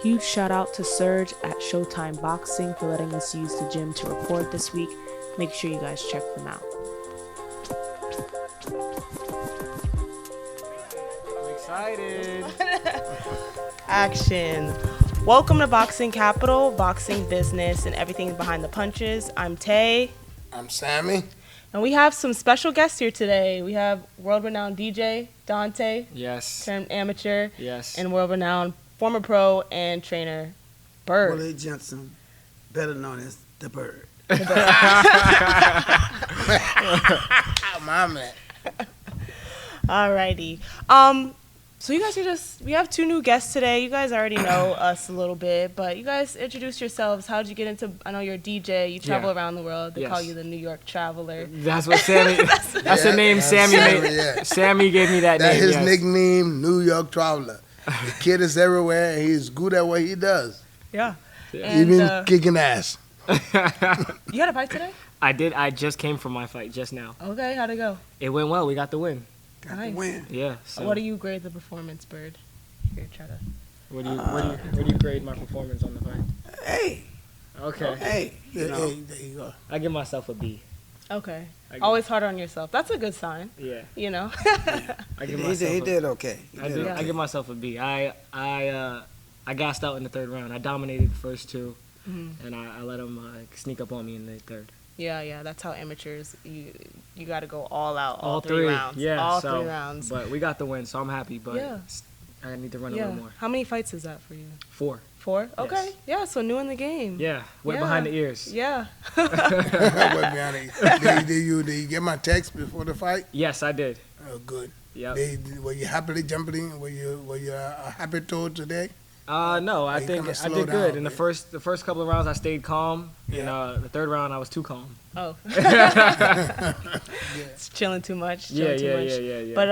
Huge shout out to Serge at Showtime Boxing for letting us use the gym to record this week. Make sure you guys check them out. I'm excited. Action. Welcome to Boxing Capital, boxing business, and everything behind the punches. I'm Tay. I'm Sammy. And we have some special guests here today. We have world-renowned DJ, Dante. Yes. Turned amateur. Yes. And world-renowned former pro and trainer, Bird. Willie Jensen, better known as the Bird. My man. Alrighty. So you guys we have two new guests today. You guys already know us a little bit, but you guys introduce yourselves. How did you get into, I know you're a DJ, you travel around the world. They call you the New York Traveler. That's what Sammy, that's the name Sammy made. Yeah. Sammy gave me that name. That's his nickname, New York Traveler. The kid is everywhere, and he's good at what he does. Yeah. Even kicking ass. You had a fight today? I did. I just came from my fight just now. Okay, how'd it go? It went well. We got the win. Got Nice. the win. Yeah. So What do you grade the performance, Bird? Here, try to. What do you grade my performance on the fight? Hey. Okay. Hey. You know. Hey, there you go. I give myself a B. Okay. Always hard on yourself. That's a good sign. Yeah. You know? I give He myself. did okay. I give myself a B. I gassed out in the third round. I dominated the first two, and I let him sneak up on me in the third. Yeah. That's how amateurs, you got to go all out, All three rounds. Yeah. All so, 3 rounds. But we got the win, so I'm happy. But Yeah. I need to run a little more. How many fights is that for you? 4. 4? Okay. Yeah, so new in the game. Yeah. Wet behind the ears. Yeah. Wait behind it. Did you get my text before the fight? Yes, I did. Oh, good. Yep. Were you happily jumping? Were you happy told today? No, I you think kinda I slow did down good. a In the bit. first couple of rounds, I stayed calm. Yeah. The third round, I was too calm. Oh. It's chilling too much. Yeah. But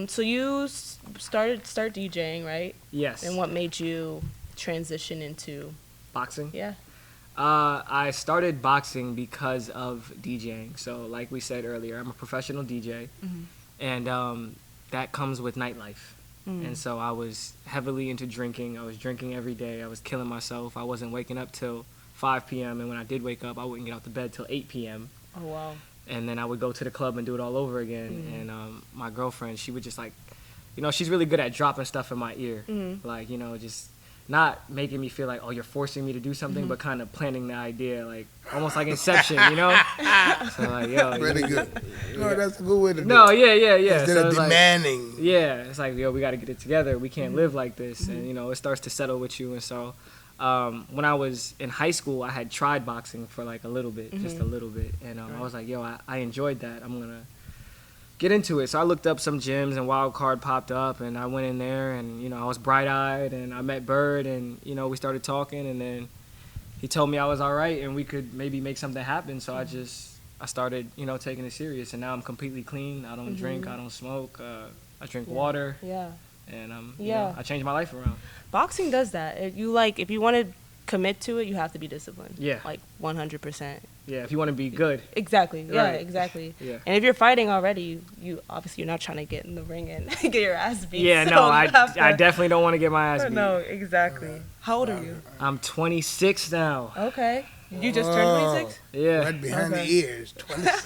so you start DJing, right? Yes. And what made you transition into Boxing? Yeah. I started boxing because of DJing. So, like we said earlier, I'm a professional DJ, and that comes with nightlife. And so I was heavily into drinking. I was drinking every day. I was killing myself. I wasn't waking up till 5 p.m. And when I did wake up, I wouldn't get out of bed till 8 p.m. Oh, wow. And then I would go to the club and do it all over again. And my girlfriend, she would just she's really good at dropping stuff in my ear. Like, just not making me feel like, oh, you're forcing me to do something, but kind of planting the idea, like almost like Inception, So like, yo. Really good. No, that's a good way to do it. No, yeah. Instead of demanding. It's like, yo, we got to get it together. We can't live like this. And, it starts to settle with you. And so when I was in high school, I had tried boxing for like a little bit, just a little bit. And I was like, yo, I enjoyed that. I'm going to get into it. So I looked up some gyms and Wild Card popped up and I went in there and, I was bright-eyed and I met Bird and, we started talking and then he told me I was all right and we could maybe make something happen. So I started, taking it serious and now I'm completely clean. I don't drink, I don't smoke, I drink water. Yeah. And I changed my life around. Boxing does that. If you want to commit to it, you have to be disciplined. Yeah. Like 100%. Yeah, if you want to be good. Exactly. Yeah, Right. exactly. Yeah. And if you're fighting already, you obviously you're not trying to get in the ring and get your ass beat. Yeah, so no, you I have to- definitely don't want to get my ass beat. No, exactly. How old are you? I'm 26 now. Okay. You just turned 26? Yeah. Right behind the ears. 26.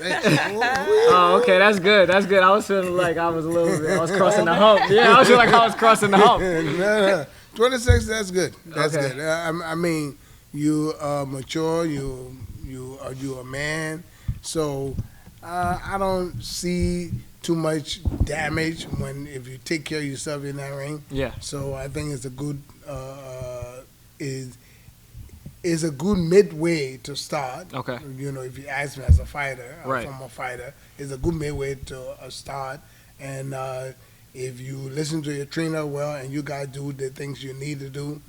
Oh, okay, that's good. That's good. I was feeling like I was crossing the hump. Yeah, I was feeling like I was crossing the hump. No. 26, that's good. That's Okay. good. I mean, you are mature, you a man, so I don't see too much damage if you take care of yourself in that ring. Yeah. So I think it's a good is a good midway to start. Okay. If you ask me as a fighter, Right. from a fighter, it's a good midway to start. And if you listen to your trainer well and you guys do the things you need to do,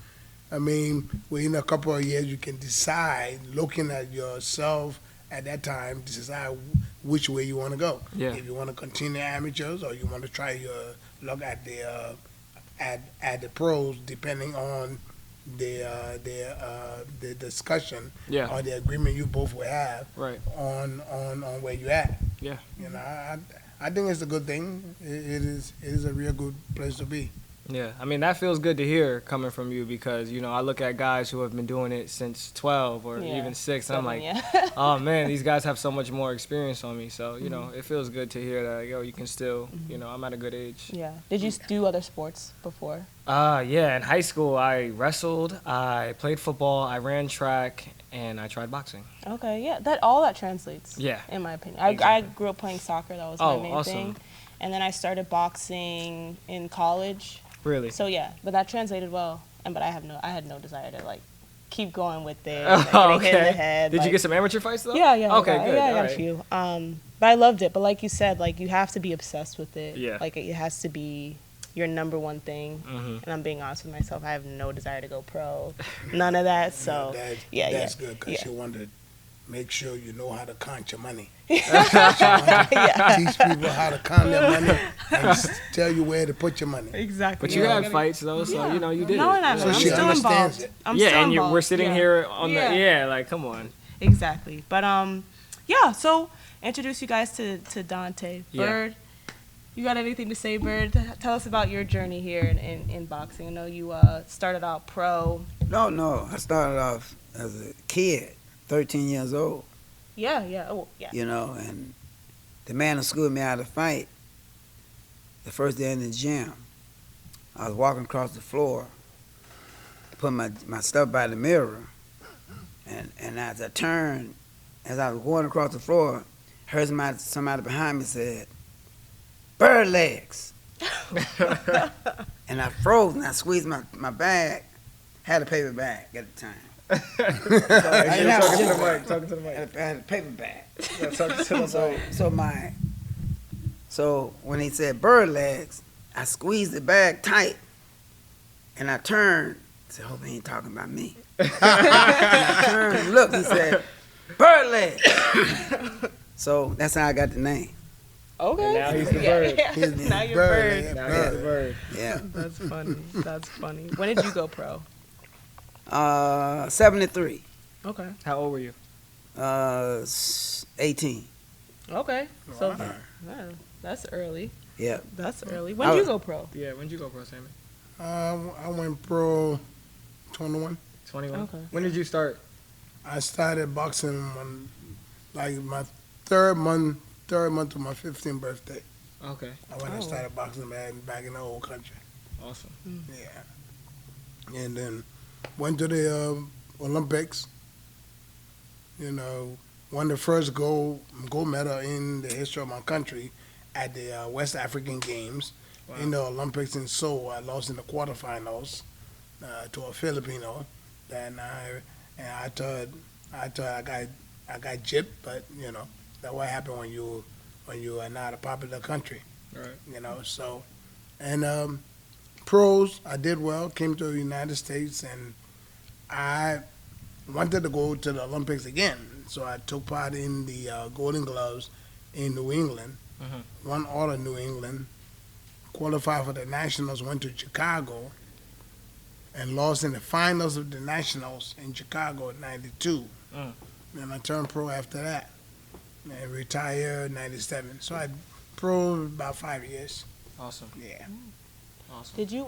I mean, within a couple of years, you can decide, looking at yourself at that time, decide which way you want to go. Yeah. If you want to continue amateurs or you want to try your luck at the pros, depending on the discussion Yeah. or the agreement you both will have Right. on where you at. Yeah. I think it's a good thing. It is a real good place to be. Yeah, I mean, that feels good to hear coming from you because, you know, I look at guys who have been doing it since 12 or even 6, and I'm like, oh, man, these guys have so much more experience on me. So, you know, it feels good to hear that, yo, you can still, you know, I'm at a good age. Yeah. Did you do other sports before? Yeah, in high school, I wrestled, I played football, I ran track, and I tried boxing. Okay, yeah, that translates. Yeah. In my opinion. Exactly. I grew up playing soccer, that was my main awesome. thing. And then I started boxing in college. Really? So yeah, but that translated well. But I had no desire to like keep going with it. Oh, hit in the head. Did you get some amateur fights though? Yeah. Okay, good. Yeah, I got a few. But I loved it. But like you said, like you have to be obsessed with it. Yeah. Like it has to be your number one thing. And I'm being honest with myself. I have no desire to go pro. None of that. So that's good because you want to make sure you know how to count your money. Teach people how to count their money and tell you where to put your money. Exactly. But you had fights though, so you know you did. No, I'm So she still understands involved. it. I'm still and involved. we're sitting here on the like, come on. Exactly. But so introduce you guys to Dante. Bird, you got anything to say, Bird? Tell us about your journey here in boxing. I know you started out pro. No. I started off as a kid, 13 years old. Yeah. Oh, yeah. You know, and the man who schooled me how to fight, the first day in the gym, I was walking across the floor, put my stuff by the mirror, and as I turned, as I was going across the floor, heard somebody behind me said, "Bird legs." And I froze and I squeezed my bag, had a paper bag at the time. Talking to the mic. I had a paper bag. Talking to the mic. So when he said bird legs, I squeezed the bag tight, and I turned. I said, "Hope he ain't talking about me." And I turned and looked. He said, "Bird legs." So that's how I got the name. Okay. And now he's the bird. Now you're Bird. Now he's the bird. Yeah. That's funny. That's funny. When did you go pro? 73. Okay. How old were you? 18. Okay. So that's early. Yeah. That's early. When did you go pro? Yeah, when did you go pro, Sammy? I went pro 21. 21. Okay. When did you start? I started boxing when, like, my third month to my 15th birthday. Okay. I went and started boxing back in the old country. Awesome. Yeah. And then went to the Olympics. You know, won the first gold medal in the history of my country at the West African Games. Wow. In the Olympics in Seoul. I lost in the quarterfinals to a Filipino. And I thought I got gypped, but you know that's what happened when you are not a popular country. Right. You know, so and pros I did well, came to the United States, and I wanted to go to the Olympics again. So I took part in the Golden Gloves in New England, won all of New England, qualified for the Nationals, went to Chicago, and lost in the finals of the Nationals in Chicago in '92. And I turned pro after that and retired in '97. So I pro about 5 years. Awesome. Yeah. Awesome. Did you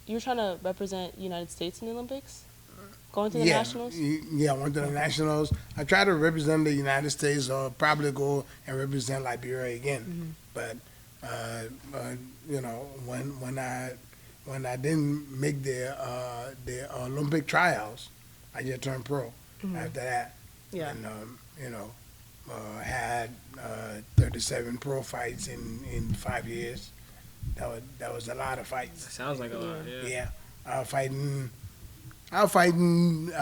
you were trying to represent United States in the Olympics? Going to the Nationals? Yeah, I went to the Nationals. I tried to represent the United States or probably go and represent Liberia again. But you know, when I didn't make the Olympic trials, I just turned pro after that. Yeah. And you know, had 37 pro fights in 5 years. That was a lot of fights. That sounds like a lot. Yeah. I was fighting. I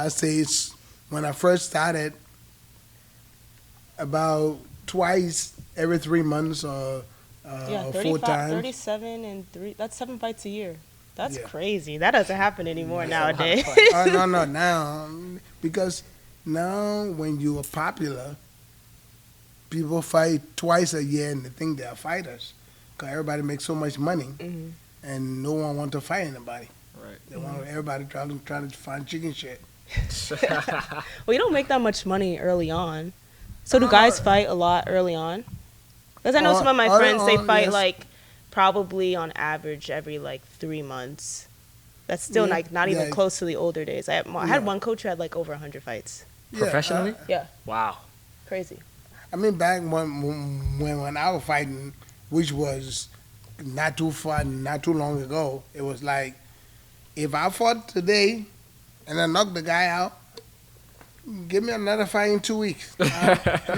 say when I first started, about twice every 3 months or 4 times. 37 and 3. That's 7 fights a year. That's crazy. That doesn't happen anymore nowadays. No, now because now when you are popular, people fight twice a year and they think they are fighters. Because everybody makes so much money, and no one wants to fight anybody. Right. They want everybody trying to find chicken shit. Well, you don't make that much money early on. So do guys fight a lot early on? Because I know some of my friends, they fight like probably on average every like 3 months. That's still like not even close to the older days. I had one coach who had like over 100 fights. Professionally? Yeah. Wow. Crazy. I mean, back when I was fighting, which was not too long ago, it was like, if I fought today and I knocked the guy out, give me another fight in 2 weeks. No,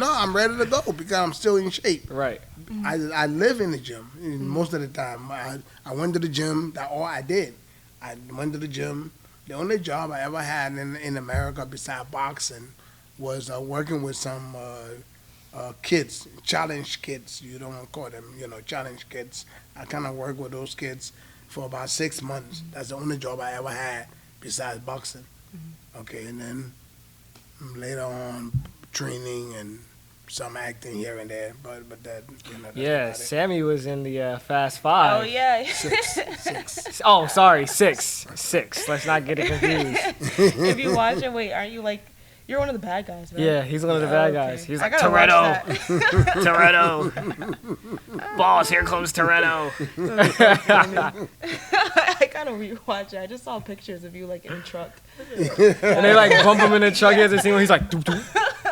I'm ready to go because I'm still in shape. Right. I live in the gym most of the time. I went to the gym. That's all I did. I went to the gym. The only job I ever had in America besides boxing was working with some kids, challenge kids. You don't want to call them, challenge kids. I kind of worked with those kids for about 6 months. That's the only job I ever had besides boxing. Okay, and then later on, training and some acting here and there, but that, that's yeah, Sammy was in the Fast Five. Oh, yeah. Six. Oh, sorry, six. Let's not get it confused. If you watch it, wait, aren't you like, you're one of the bad guys, right? Yeah, he's one of the bad guys. He's like, Toretto. Toretto. Boss, here comes Toretto. I gotta rewatch it. I just saw pictures of you like in a truck. And they like bump him in the truck. He has a scene where he's like, doo-doo.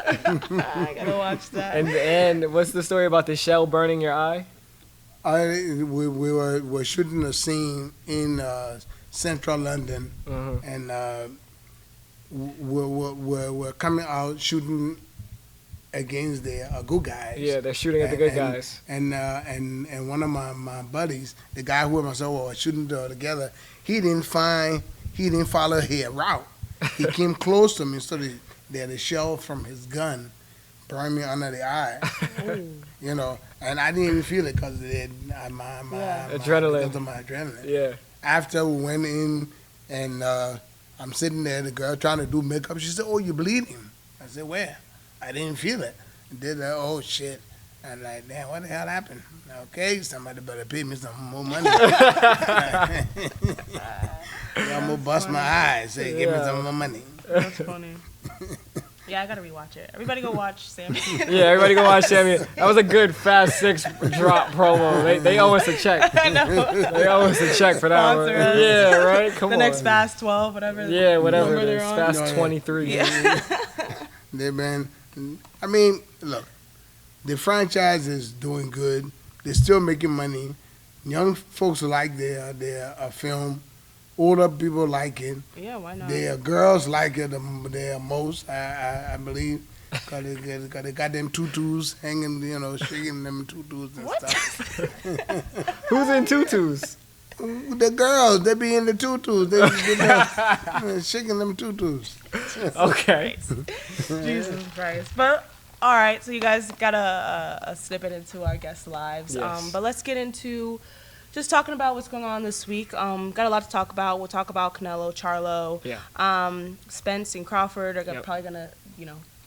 I gotta watch that. And what's the story about the shell burning your eye? We were shooting a scene in central London, and we're coming out shooting against the good guys. Yeah, they're shooting at the good guys. And one of my buddies, the guy who and myself were shooting together, he didn't follow his route. He came close to me, so the shell from his gun burned me under the eye. And I didn't even feel it because of my adrenaline. Because of my adrenaline. Yeah. After we went in and I'm sitting there, the girl trying to do makeup, she said, "Oh, you're bleeding." I said, "Where?" I didn't feel it. And did that, oh shit. I'm like, damn, what the hell happened? Okay, somebody better pay me some more money. I'm gonna bust my eyes. Say, give me some more money. That's funny. Yeah, I gotta rewatch it. Everybody go watch Sammy. Yeah, everybody go watch Sammy. That was a good Fast 6 drop promo. They owe us a check. I know. They owe us a check for that one. Sponsor us. Yeah, right? Come on. The next Fast 12, whatever. Yeah, whatever it they're is. on. Fast 23. Yeah. They've been, I mean, look, the franchise is doing good. They're still making money. Young folks like their film. Older people like it. Yeah, why not? Their girls like it the most, I believe, because they got them tutus hanging, shaking them tutus and stuff. Who's in tutus? The girls, they be in the tutus. They shaking them tutus. Okay. Jesus Christ. But, all right, so you guys got a snippet into our guests' lives. Yes. But let's get into just talking about what's going on this week. Got a lot to talk about. We'll talk about Canelo, Charlo. Yeah. Spence and Crawford are probably going to,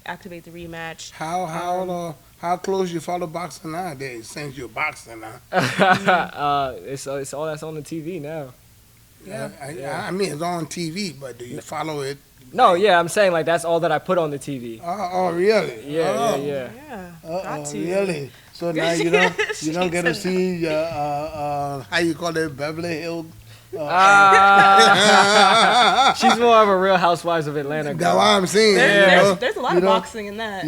activate the rematch. How close you follow boxing nowadays? Since you're boxing now. It's all that's on the TV now. Yeah. I mean, it's on TV, but do you follow it? No, yeah, I'm saying like that's all that I put on the TV. Oh, really? Yeah. Yeah. Got to. Really? So now you don't get to see how you call it, Beverly Hills. She's more of a Real Housewives of Atlanta girl. That's what I'm saying. There's a lot of boxing in that.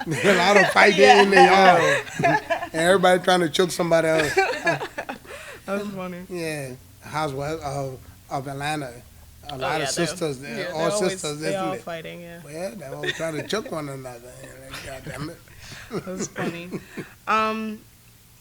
There's a lot of fighting in the yard. And everybody trying to choke somebody else. That's funny. Yeah, Housewives of Atlanta. A lot of sisters, all sisters, they're all isn't it? fighting, yeah. Well, they're all trying to choke one another. God damn it. That's funny.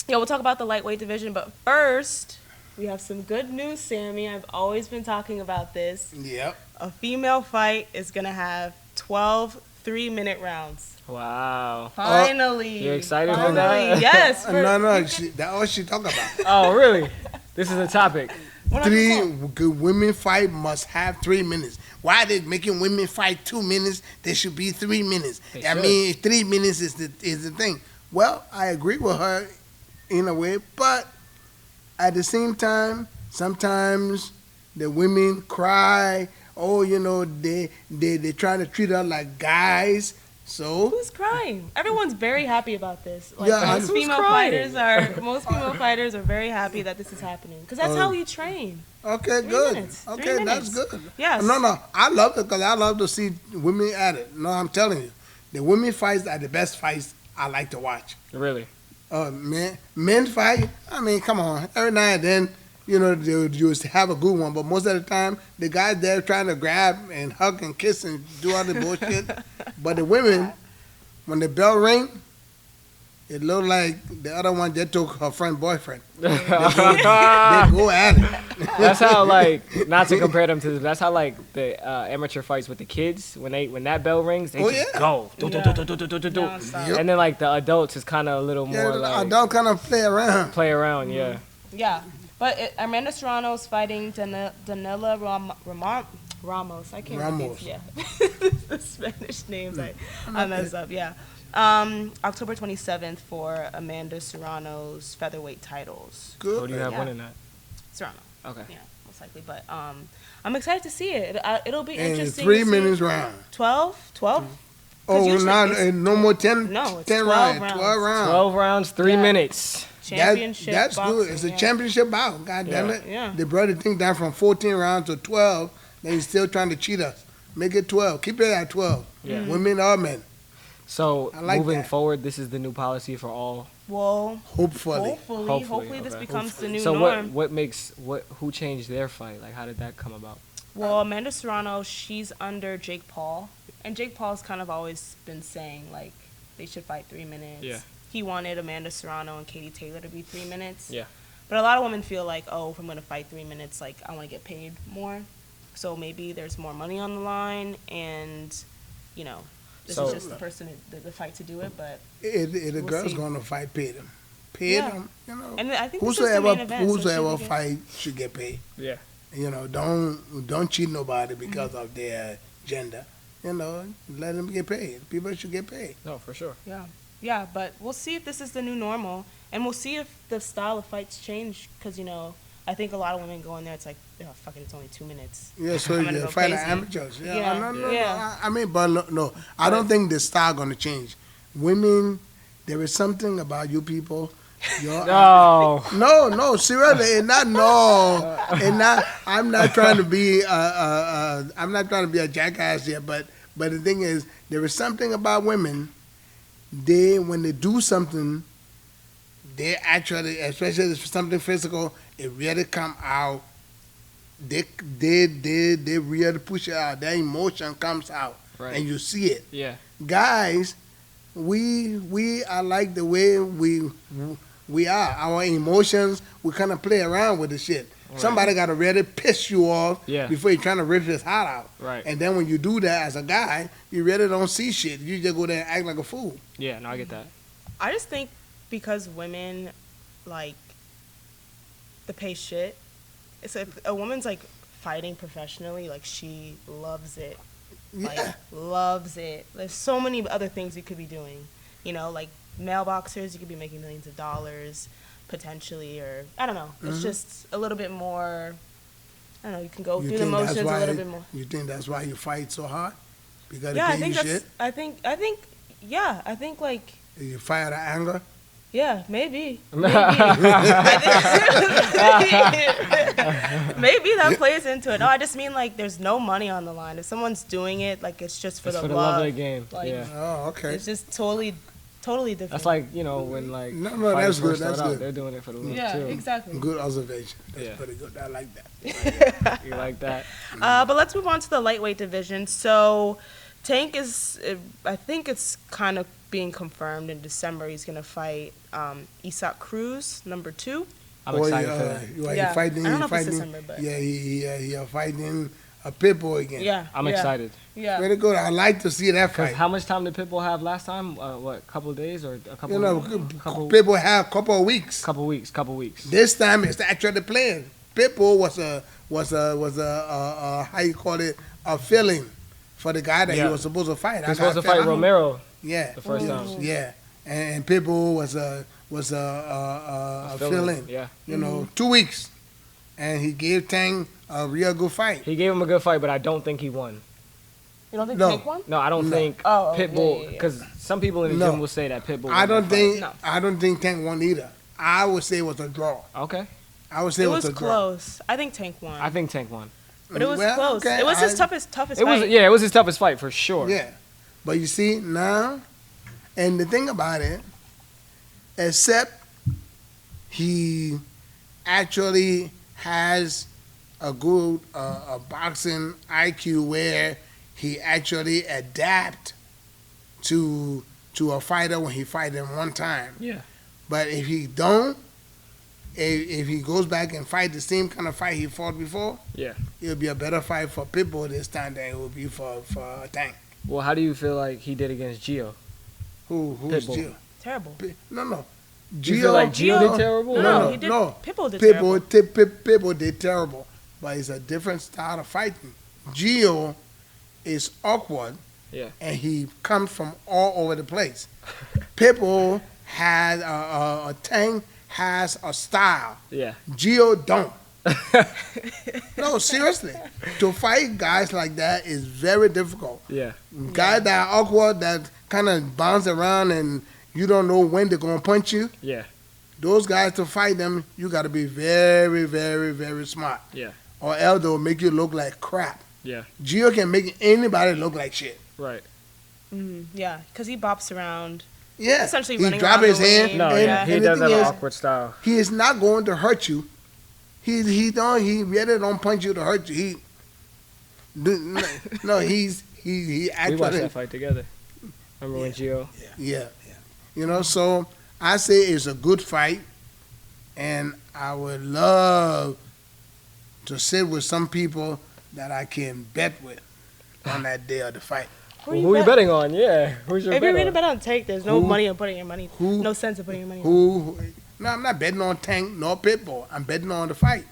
We'll talk about the lightweight division, but first, we have some good news, Sammy. I've always been talking about this. Yep. A female fight is going to have 12 3-minute rounds. Wow. Finally. You're excited for that? Yes. No, that's all she talk about. Oh, really? This is a topic. 3 good women fight must have 3 minutes. Why are they making women fight 2 minutes? They should be 3 minutes. I mean, 3 minutes is the thing. Well, I agree with her in a way, but at the same time, sometimes the women cry. Oh, they trying to treat her like guys. So Who's crying? Everyone's very happy about this. Like Yeah, most female fighters are very happy that this is happening because that's how you train. okay, 3 good. minutes. 3 Okay, that's minutes. good. Yes. No, I love it because I love to see women at it. No, I'm telling you, the women fights are the best fights I like to watch. Really? Men fight. I mean, come on. Every now and then, you know, you just have a good one, but most of the time, the guys there trying to grab and hug and kiss and do all the bullshit. But the women, when the bell ring, it looked like the other one just took her friend boyfriend. They go at it. That's how, like, not to compare them to this, that's how, like, the amateur fights with the kids, when that bell rings, they just go. Nonstop. And then, like, the adults is kind of a little more, like, don't kind of play around. yeah. Yeah, but Amanda Serrano's fighting Danila Ramos. I can't Ramos. Yeah, the Spanish names I mess up. Yeah, October 27th for Amanda Serrano's featherweight titles. Good. Who do you have winning that? Serrano. Okay. Yeah, most likely. But I'm excited to see it. It'll be And interesting. 3 minutes round. 12. Oh, no more 10. No, it's 10 12 rounds. rounds. 12 rounds. 12 rounds, 3 minutes. Championship. That's boxing, good. It's a championship bout. God damn it. Yeah. They brought the thing down from 14 rounds to 12. Then he's still trying to cheat us. Make it 12. Keep it at 12. Yeah. Women or men. So, I like moving that. forward, this is the new policy for all. Well, Hopefully. hopefully this okay. becomes the new So norm. who changed their fight? Like, how did that come about? Well, Amanda Serrano, she's under Jake Paul. And Jake Paul's kind of always been saying, like, they should fight 3 minutes. Yeah. He wanted Amanda Serrano and Katie Taylor to be 3 minutes. Yeah. But a lot of women feel like, oh, if I'm going to fight 3 minutes, like, I want to get paid more. So maybe there's more money on the line. And, you know, this is just the person, the fight to do it. But The girl's see. going to fight paid him. Paid him, you know. And I think this is the main event. so Whosoever she fight should get paid. Yeah. You know, don't cheat nobody because of their gender. You know, let them get paid. People should get paid. No, for sure. Yeah, but we'll see if this is the new normal. And we'll see if the style of fights change. Because, you know, I think a lot of women go in there, it's like, oh, fuck it, it's only 2 minutes. Yeah, so I'm gonna you go fight like crazy. amateurs. Yeah, Yeah, no. yeah. I mean, but no. I don't think the style going to change. Women, there is something about you people. No. No, seriously, and not no, and not. I'm not trying to be. I'm not trying to be a jackass here, but the thing is, there is something about women. When they do something, they actually, especially if it's something physical, it really come out. They really push it out. Their emotion comes out, Right. and you see it. Yeah. Guys, we are like the way we are. Our emotions, we kind of play around with the shit. Right. Somebody got to really piss you off before you're trying to rip his heart out. Right. And then when you do that as a guy, you really don't see shit. You just go there and act like a fool. Yeah, no, I get that. I just think because women, like, they pay shit. So if a woman's, like, fighting professionally, like, she loves it. Like, loves it. There's so many other things you could be doing. You know, like, male boxers, you could be making millions of dollars, potentially, or, I don't know. It's just a little bit more, I don't know, you can go through the motions a little bit more. You think that's why you fight so hard? Because Yeah, they I pay think you that's, shit? I think, like, You fight out of anger? yeah, maybe. Maybe that plays into it. No, I just mean, like, there's no money on the line. If someone's doing it, like, it's just for It's the for the love. love of the game. Like, Yeah. Oh, okay. It's just totally different. That's like, you know, when, like, No, fighters that's good, first start that's out, good. they're doing it for the love, yeah, too. exactly. Good observation. That's Yeah. pretty good. I like that. You like that? But let's move on to the lightweight division. So Tank is, I think it's kind of being confirmed in December. He's going to fight Isaac Cruz, number 2. I'm excited for that. Yeah. Fighting, I don't know if it's fighting, December, but- yeah, he fighting a Pitbull again. Yeah. I'm yeah, excited. Yeah. Very good. I like to see that Because fight. how much time did Pitbull have last time? What, couple of days or a couple? You know, couple Pitbull have a couple of weeks. Couple weeks. This time it's actually playing. Pitbull was a how you call it, a filling for the guy that he was supposed to fight. He was supposed to fight Romero Yeah, the first time. yeah, and Pitbull was a fill-in. Yeah. You know, 2 weeks, and he gave Tang a real good fight. He gave him a good fight, but I don't think he won. You don't think No. Tank won? No, I don't think Oh, Pitbull, yeah. because some people in the gym will say that Pitbull. I don't think No. I don't think Tank won either. I would say it was a draw. Okay. I would say It it was was a draw. close. I think Tank won. I think Tank won. But it was Well, close. okay, It was his I- toughest It fight. was it was his toughest fight for sure. Yeah, but you see now, and the thing about it, except he actually has a good a boxing IQ where he actually adapt to a fighter when he fight him one time. Yeah. But if he don't, if he goes back and fight the same kind of fight he fought before, Yeah. it'll be a better fight for Pitbull this time than it will be for Tank. Well, how do you feel like he did against Gio? Who's Pitbull. Gio? Terrible. No. You feel like Gio did terrible? No, No, he did. no. Pitbull did terrible. Pitbull did terrible, but it's a different style of fighting. Gio is awkward, Yeah. and he comes from all over the place. Pitbull has a Tank has a style. Yeah. Gio don't. No, seriously. To fight guys like that is very difficult. Yeah. Guys that are awkward, that kind of bounce around and you don't know when they're going to punch you. Yeah. Those guys, to fight them, you got to be very, very, very smart. Yeah. Or else they'll make you look like crap. Yeah. Gio can make anybody look like shit. Right. Yeah, because he bops around. Yeah. Essentially he running drop around his the hand. ring. No, and, yeah. He and the does thing have an is, awkward style. he is not going to hurt you. He really don't punch you to hurt you. He We watched actually that fight together. Remember when Gio? yeah. You know, so I say it's a good fight, and I would love to sit with some people that I can bet with on that day of the fight. Who you betting on? Yeah. Who's your If you're bet going to on? bet on Tank, there's no Who? money in putting your money. Who? No sense in putting your money. No, I'm not betting on Tank nor Pitbull. I'm betting on the fight.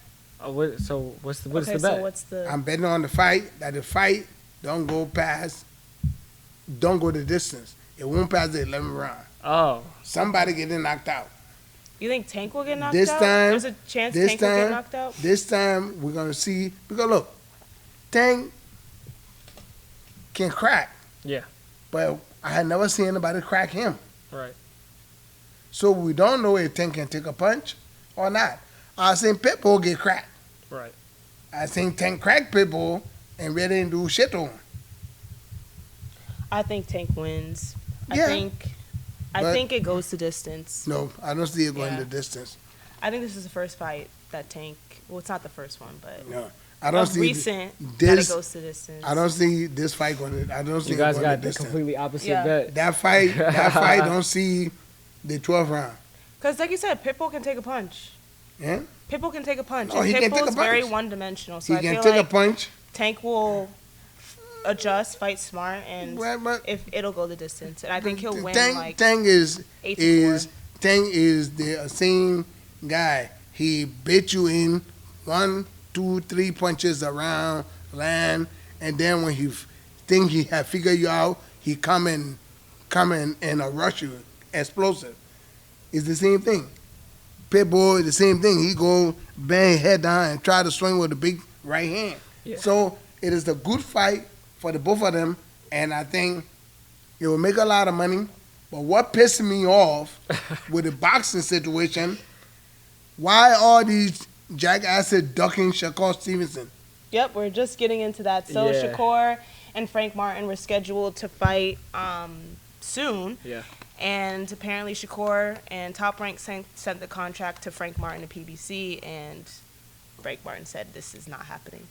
So what's the Okay, bet? so what's the? I'm betting on the fight, that the fight don't go the distance. It won't pass the 11th round. Oh. Somebody getting knocked out. You think Tank will get knocked This out? time- There's a chance this Tank will time- get knocked out. This time we're gonna see, because look, Tank can crack. Yeah. But I had never seen anybody crack him. Right. So we don't know if Tank can take a punch or not. I seen Pitbull get cracked. Right. I seen Tank crack Pitbull and really didn't do shit to him. I think Tank wins. Yeah, I but- think it goes the distance. No, I don't see it going Yeah. the distance. I think this is the first fight that Tank. Well, it's not the first one, but No, I don't of see recent that it this. goes to distance. I don't see this fight going. I don't see You guys it going got the the distance. completely opposite Yeah. bet. That fight don't see the 12th round. Because, like you said, Pitbull can take a punch. Yeah, Pitbull can take a punch. No, and he can take a Pitbull's very punch. one-dimensional. So he I can feel take like a punch. Tank will adjust, fight smart, and But if it'll go the distance. And I think he'll win like Tank is 8-4. Tank is the same guy. He bit you in 1, 2, 3 punches around land, and then when he think he had figured you out, he come in and rush you, explosive. It's the same thing. Pitbull is the same thing. He go bang head down and try to swing with a big right hand. Yeah. So it is a good fight for the both of them, and I think it will make a lot of money. But what pissed me off with the boxing situation, why all these jackasses ducking Shakur Stevenson? Yep, we're just getting into that. So Yeah. Shakur and Frank Martin were scheduled to fight soon. Yeah. And apparently Shakur and Top Rank sent the contract to Frank Martin, the PBC, and Frank Martin said this is not happening.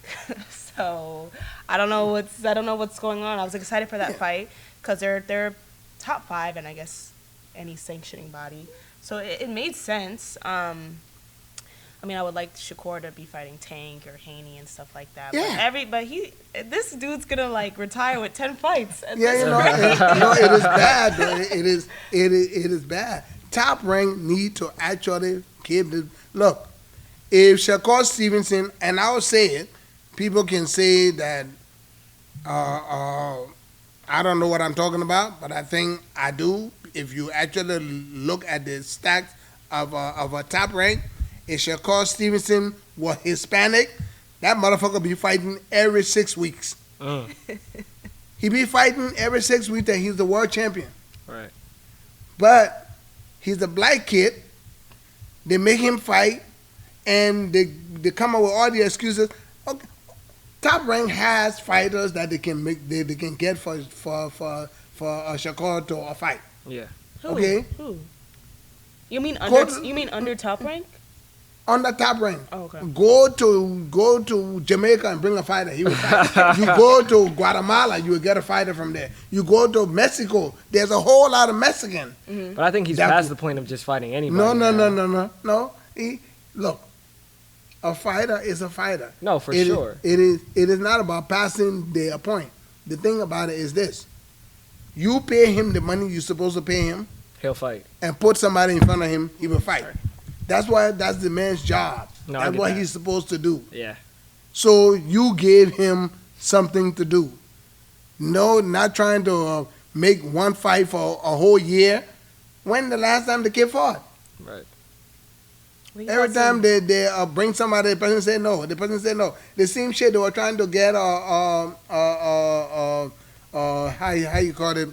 So I don't know what's going on. I was excited for that fight because they're top 5 and I guess any sanctioning body. So it made sense. I mean, I would like Shakur to be fighting Tank or Haney and stuff like that. Yeah. But this dude's gonna like retire with 10 fights. at Yeah, this you know, it is bad. Though. It is bad. Top Rank need to actually keep the look. If Shakur Stevenson, and I will say it, people can say that I don't know what I'm talking about, but I think I do. If you actually look at the stacks of a Top Rank, if Shakur Stevenson was Hispanic, that motherfucker be fighting every 6 weeks. He be fighting every 6 weeks that he's the world champion. Right. But he's a black kid. They make him fight, and they come up with all the excuses. Okay, Top Rank has fighters that they can get for Shakur to a fight. Yeah. Who? Okay. Who? You mean under Top Rank? On the Top Rank. Oh, okay. Go to Jamaica and bring a fighter. He will fight. You go to Guatemala, you will get a fighter from there. You go to Mexico, there's a whole lot of Mexican. Mm-hmm. But I think he's past the point of just fighting anybody. No. Look, a fighter is a fighter. No, for sure. It is not about passing their point. The thing about it is this: you pay him the money you're supposed to pay him, He'll fight. and put somebody in front of him, he will fight. That's the man's job. No, That's what he's supposed to do. Yeah. So you gave him something to do. No, not trying to make one fight for a whole year. When the last time the kid fought? Right. Every time they bring somebody, the person say no. The person say no. The same shit they were trying to get how you call it,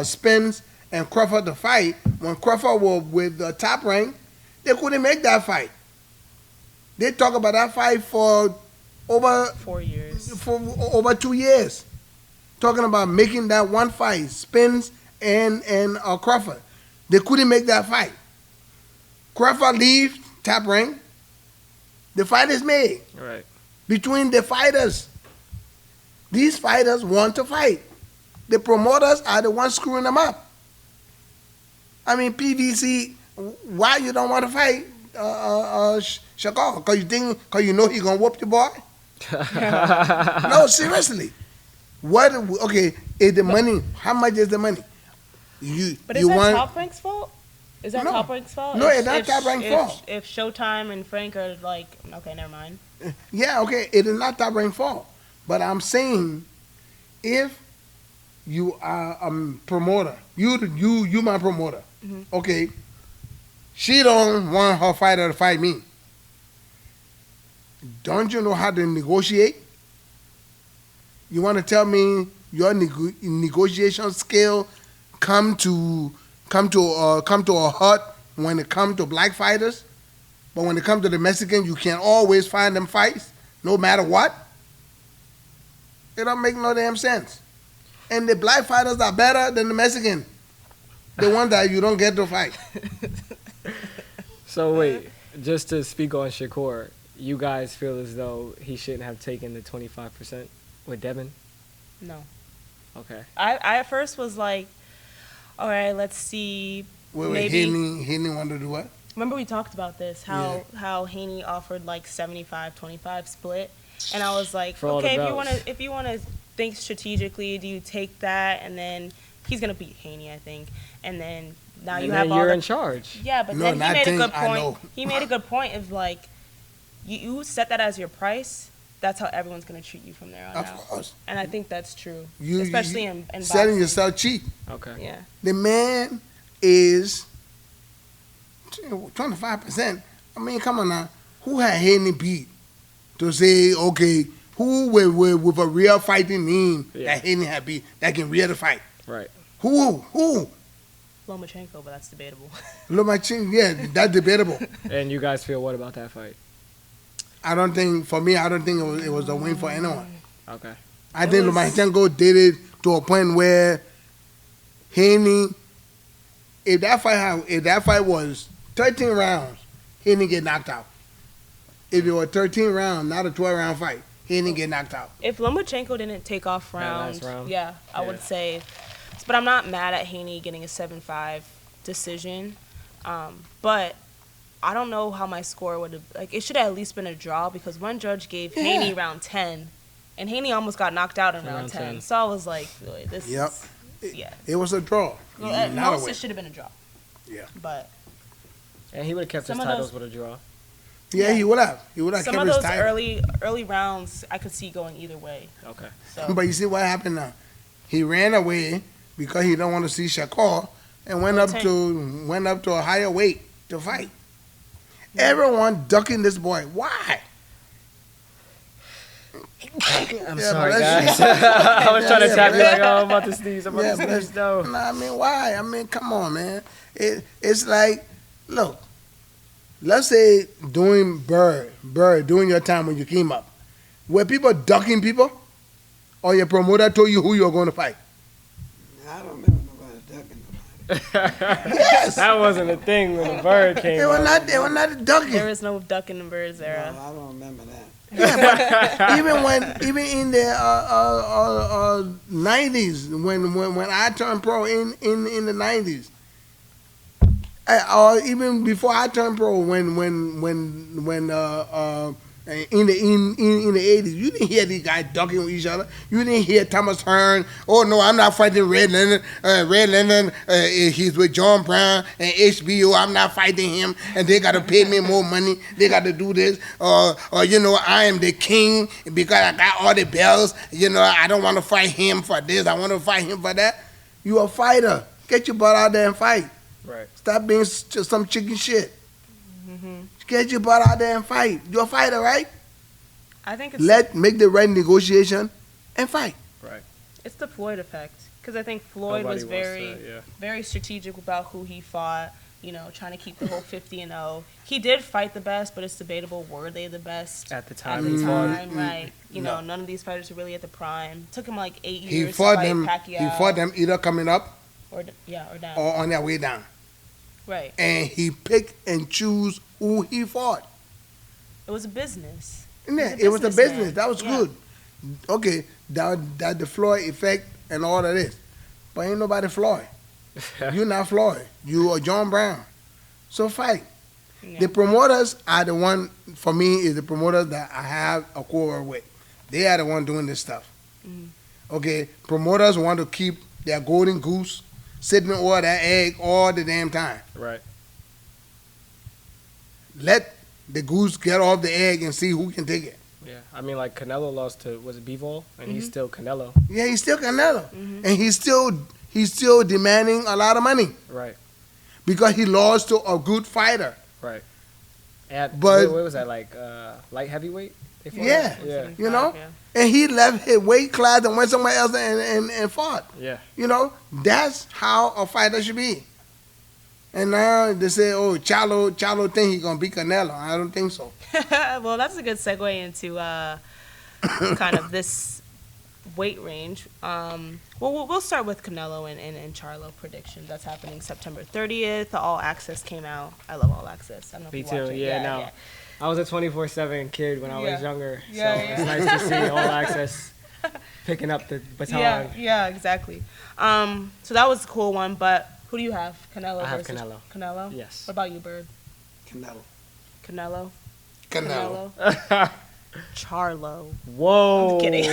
Spence and Crawford to fight. When Crawford was with the Top Rank, they couldn't make that fight. They talk about that fight for over 4 years. For over 2 years. Talking about making that one fight, Spence and Crawford. They couldn't make that fight. Crawford leaves Top Rank. The fight is made. Right. Between the fighters. These fighters want to fight. The promoters are the ones screwing them up. I mean, PVC, why you don't want to fight Shakur? Because you know he going to whoop your boy? No, seriously. Okay, is the money, how much is the money? But is that Top Rank's fault? Is that Top Rank's fault? No, it's not Top Rank's fault. If Showtime and Frank are like, okay, never mind. Yeah, okay, it is not Top Rank's fault. But I'm saying, if you are a promoter, you my promoter, okay, she don't want her fighter to fight me. Don't you know how to negotiate? You want to tell me your negotiation skill come to a hut when it comes to black fighters, but when it comes to the Mexican, you can always find them fights, no matter what? It don't make no damn sense. And the black fighters are better than the Mexican, the one that you don't get to fight. So wait, just to speak on Shakur, you guys feel as though he shouldn't have taken the 25% with Devin? No. Okay. I at first was like, all right, let's see. Wait, Haney wanted to do what? Remember we talked about this, how Haney offered like 75-25 split, and I was like, okay, if you want to think strategically, do you take that, and then he's gonna beat Haney, I think, and then now you have all you're in charge. Yeah, but then he made a good point. He made a good point of like, you set that as your price. That's how everyone's going to treat you from there on out. Of course. And I think that's true, especially in boxing. Selling yourself cheap. Okay. Yeah. The man is 25%. I mean, come on now. Who had Haney beat to say, okay, who with a real fighting name that Haney had beat that can really fight? Right. Who? Lomachenko, but that's debatable. Lomachenko, yeah, that's debatable. And you guys feel what about that fight? I don't think it was a win for anyone. Okay. I think Lomachenko did it to a point where Haney, if that fight was 13 rounds, Haney get knocked out. If it was 13 rounds, not a 12-round fight, Haney get knocked out. If Lomachenko didn't take off round, I would say. But I'm not mad at Haney getting a 7-5 decision. But I don't know how my score would have, like, it should have at least been a draw because one judge gave Haney round 10, and Haney almost got knocked out in round 10. So I was like, this is, It was a draw. Well, at most, it should have been a draw. Yeah. But. And he would have kept his titles with a draw. Yeah, he would have. He would have kept his title. Some of those early rounds, I could see going either way. Okay. So. But you see what happened now? He ran away because he don't want to see Shakur and went up to a higher weight to fight. Everyone ducking this boy. Why? I'm sorry, guys. I was trying to tap you like, I'm about to sneeze. I'm about to sneeze, though. No, I mean, why? I mean, come on, man. It's like, look, let's say during during your time when you came up, were people ducking people? Or your promoter told you who you were going to fight? I don't remember nobody ducking nobody. Yes. That wasn't a thing when the bird came They were not ducking. There is no ducking the birds era. No, I don't remember that. Yeah, but even in the 90s, when I turned pro in the 90s, or even before I turned pro, when in the 80s, you didn't hear these guys ducking with each other. You didn't hear Thomas Hearn. Oh no, I'm not fighting Red Lennon. He's with John Brown and HBO. I'm not fighting him, and they got to pay me more money. They got to do this. Or I am the king because I got all the bells. I don't want to fight him for this. I want to fight him for that. You a fighter. Get your butt out there and fight. Right. Stop being just some chicken shit. Mm-hmm. Get your butt out there and fight. You're a fighter, right? I think it's Make the right negotiation and fight. Right. It's the Floyd effect, because I think Floyd was very strategic about who he fought. Trying to keep the whole 50-0. He did fight the best, but it's debatable were they the best at the time. Right? None of these fighters were really at the prime. Took him like 8 years He fought to fight them. Pacquiao. He fought them either coming up or down, or on their way down. Right. And he picked and choose who he fought. It was a business. Yeah, it was a business. Man. That was good. Okay, that the Floyd effect and all of this, but ain't nobody Floyd. You're not Floyd. You are John Brown. So fight. Yeah. The promoters are the one, for me, is the promoters that I have a quarrel with. They are the one doing this stuff. Mm-hmm. Okay, promoters want to keep their golden goose sitting over that egg all the damn time. Right. Let the goose get off the egg and see who can take it. Yeah, I mean, like Canelo lost to, was it Bivol? And he's still Canelo. Yeah, he's still Canelo. Mm-hmm. And he's still demanding a lot of money. Right. Because he lost to a good fighter. Right. But what was that, like light heavyweight? Yeah. And he left his weight class and went somewhere else and fought. Yeah. That's how a fighter should be. And now they say, oh, Charlo think he's going to beat Canelo. I don't think so. Well, that's a good segue into kind of this weight range. Well, we'll start with Canelo and Charlo predictions. That's happening September 30th. The All Access came out. I love All Access. I don't know if Me you too. watch it. Yeah. I was a 24/7 kid when I was younger. Yeah, so it's nice to see All Access picking up the baton. Yeah, exactly. So that was a cool one, but who do you have? Canelo I have versus Canelo. Canelo? Yes. What about you, Bird? Canelo. Charlo. Whoa. I'm kidding.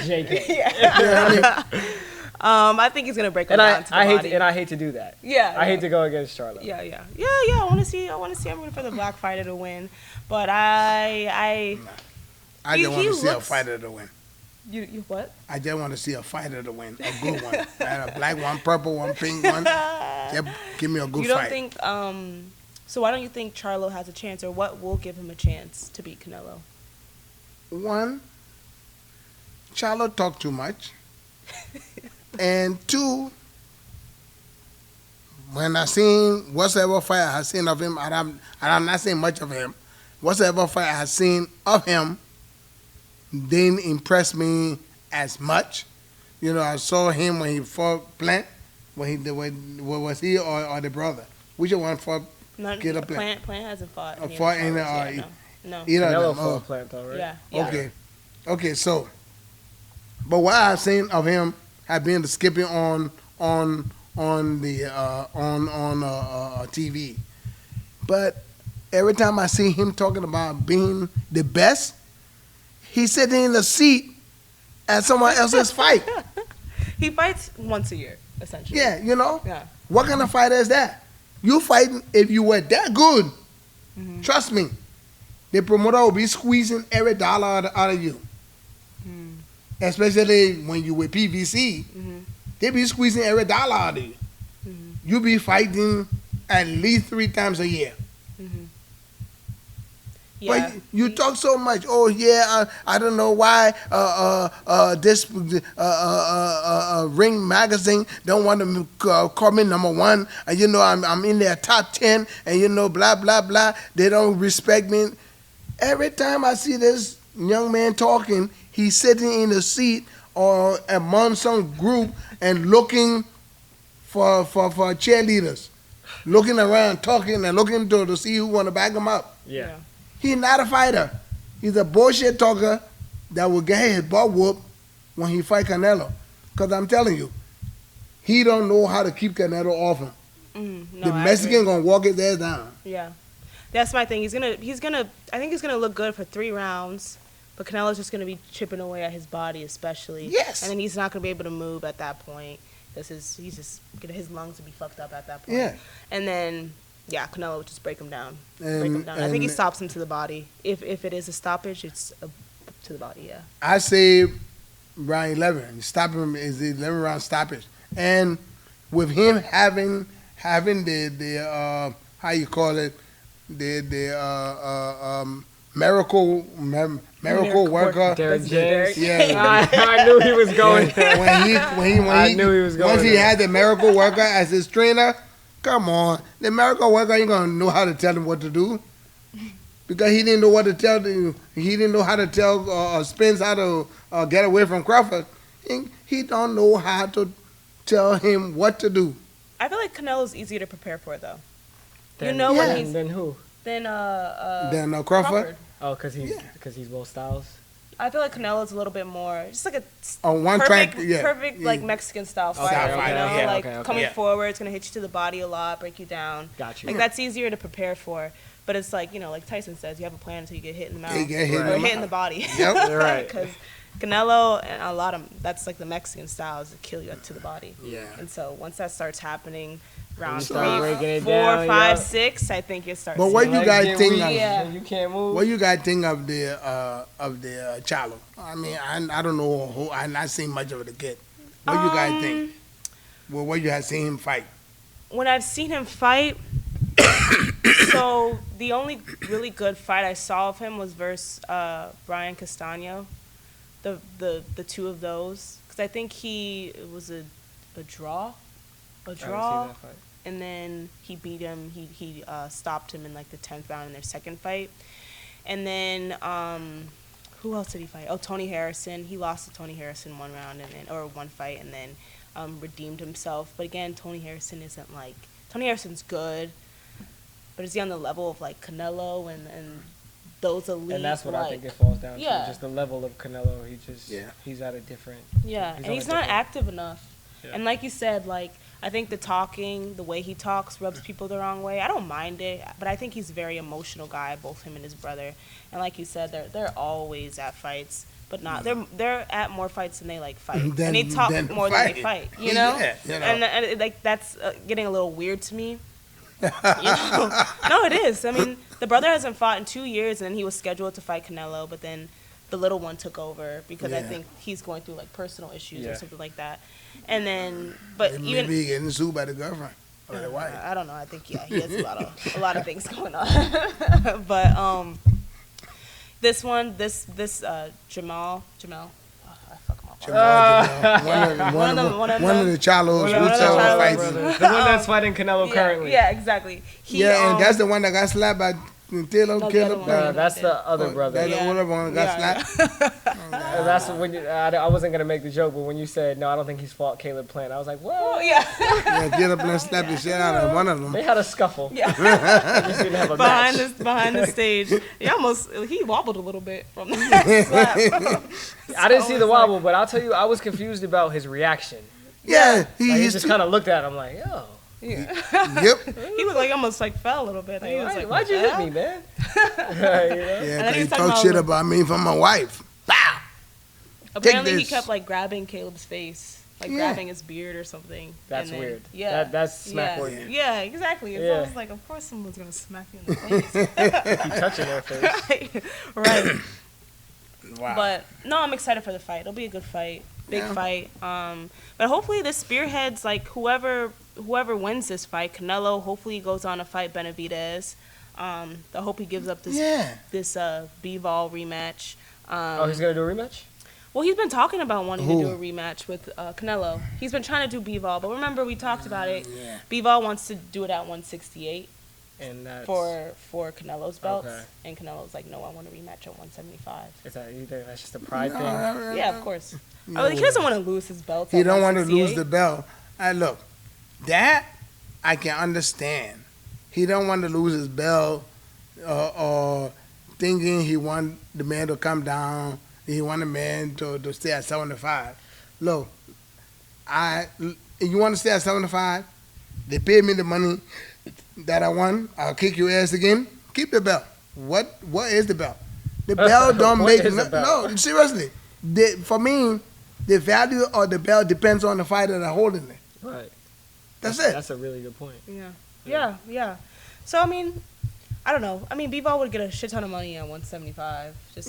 JK. I think he's gonna break him down to the body. I hate to do that. Yeah. I hate to go against Charlo. Yeah. I want to see. I'm rooting for the black fighter to win, but I just want to see a fighter to win. You what? I just want to see a fighter to win, a good one. A black one, purple one, pink one. Just give me a good fight. You don't think? So why don't you think Charlo has a chance, or what will give him a chance to beat Canelo? One, Charlo talk too much, and two, when I seen whatsoever fight I have seen of him, and I'm not saying much of him, whatsoever fight I have seen of him didn't impress me as much. I saw him when he fought Plant. Was he or the brother? Which one fought? Plant hasn't fought. No. Canelo fought Plant though, right? Yeah. Okay. So, but what I've seen of him have been the skipping on TV. But every time I see him talking about being the best, he's sitting in the seat at someone else's fight. He fights once a year, essentially. Yeah, Yeah. What kind of fighter is that? You fighting, if you were that good, trust me, the promoter will be squeezing every dollar out of you. Especially when you with PVC, they be squeezing every dollar out of you. You be fighting at least 3 times a year. Yeah. But you talk so much. Oh yeah, I don't know why this Ring magazine don't want to call me number one. And you know I'm in their top 10. And you know blah blah blah. They don't respect me. Every time I see this young man talking, he's sitting in a seat or among some group and looking for cheerleaders, looking around, talking and looking to see who want to back him up. Yeah. He's not a fighter. He's a bullshit talker that will get his butt whooped when he fight Canelo. Because I'm telling you, he don't know how to keep Canelo off him. No, The Mexican gonna walk his ass down. Yeah, that's my thing. He's gonna. I think he's gonna look good for 3 rounds, but Canelo's just gonna be chipping away at his body, especially. Yes. And then he's not gonna be able to move at that point. His lungs will be fucked up at that point. Yeah. And then. Yeah, Canelo would just break him down. And- I think he and- stops him to the body. If it is a stoppage, it's to the body, yeah. I say round 11. Stop him is the 11 round stoppage. And with him having the how you call it, the miracle worker. Derek James. Yeah. I knew he was going. I knew he was going Once he there. had the miracle worker as his trainer, come on, the miracle worker ain't gonna know how to tell him what to do, because he didn't know what to tell him. He didn't know how to tell Spence how to get away from Crawford. He don't know how to tell him what to do. I feel like Canelo's easier to prepare for, though. Then, know when he's- Then who? Then Crawford. Oh, because he's both styles. I feel like Canelo's a little bit more, just like a On one perfect, track, yeah. perfect Yeah. like Mexican style fighter. Style You fighter, know, yeah. like Okay. coming Yeah. forward, it's gonna hit you to the body a lot, break you down. Got you. Like that's easier to prepare for. But it's like, like Tyson says, you have a plan until you get hit in the mouth You get hit in or the hit in mouth. the body. Yep. Right. Because Canelo and a lot of that's like the Mexican style is to kill you to the body. Yeah. And so once that starts happening, round start breaking it 3, 4, down, 5, yeah. 6, I think it starts. But what seeing you guys Legs get think weak, of? Yeah. You can't move. What you guys think of the Charlo? I mean, I don't know. I've not seen much of the kid. What you guys think? Well, what you have seen him fight? When I've seen him fight, so the only really good fight I saw of him was versus Brian Castano, the two of those, because I think it was a draw, I haven't seen that fight. and then he beat him. He stopped him in like the 10th round in their second fight, and then who else did he fight? Oh, Tony Harrison. He lost to Tony Harrison one fight, and then redeemed himself. But again, Tony Harrison's good. But is he on the level of like Canelo and those elite? And that's what I think it falls down Yeah. to. Just the level of Canelo. He's at a different. Yeah, he's and on he's a not different- active enough. Yeah. And like you said, like I think the way he talks rubs people the wrong way. I don't mind it, but I think he's a very emotional guy, both him and his brother. And like you said, they're always at fights, but not they're at more fights than they like fight, and they talk more than they fight. You know, Yeah, and like that's getting a little weird to me. No, it is. I mean, the brother hasn't fought in 2 years, and then he was scheduled to fight Canelo, but then the little one took over because I Yeah. think he's going through like personal issues Yeah. or something like that. And then, but Maybe even he getting sued by the girlfriend or the wife. I don't know. I think he has a lot of things going on. But this Jamal. Oh, I fuck him up. One of the Charlos one of the who Charlos fights. brothers. The one that's fighting Canelo currently. Yeah, exactly. And that's the one that got slapped by Taylor. No, the other one. That's the other brother. That's the older one that got slapped. That's when I wasn't gonna make the joke, but when you said no, I don't think he's fought Caleb Plant. I was like, what? Oh, yeah. Yeah, Taylor slapped the shit out of one of them. They had a scuffle. Yeah. They just didn't have a match. behind the stage. He wobbled a little bit from that slap. I didn't see the it's wobble, but I'll tell you, I was confused about his reaction. Yeah, Like, he he's just kind of looked at him like, yo, Yep. He was like almost like fell a little bit. He was like, why'd you hit me, man? You know? Yeah, then he he was talking talk about, shit like- about me from my wife. Bow. Apparently he this. kept like grabbing Caleb's face, like Yeah. grabbing his beard or something. That's and then, weird. Yeah, That's smack yeah, worthy. yeah, exactly. It's Yeah. almost like, of course someone's gonna smack you in the face. Keep touching their face. right. Wow. But no, I'm excited for the fight. It'll be a good fight, big Yeah. fight. But hopefully this spearheads like whoever wins this fight. Canelo hopefully goes on to fight Benavidez. I hope he gives up this B-Vol rematch. He's gonna do a rematch? Well, he's been talking about wanting to do a rematch with Canelo. He's been trying to do B-Vol, but remember we talked about it. Yeah. B-Vol wants to do it at 168 And that's for Canelo's belts, Okay. and Canelo's like, no, I want a rematch at 175. Is that you think that's just a pride thing? Yeah, of course. He doesn't want to lose his belt. He don't want to lose the belt. Look, that I can understand. He don't want to lose his belt, or thinking he want the man to come down. He want the man to stay at 75. Look, you want to stay at 75? They pay me the money that I won. I'll kick your ass again. Keep the belt. What is the belt? The belt don't make no. Seriously, for me, the value of the belt depends on the fighter that holding it. Right. That's it. That's a really good point. Yeah. So I mean, I don't know. I mean, B-Ball would get a shit ton of money at 175. Just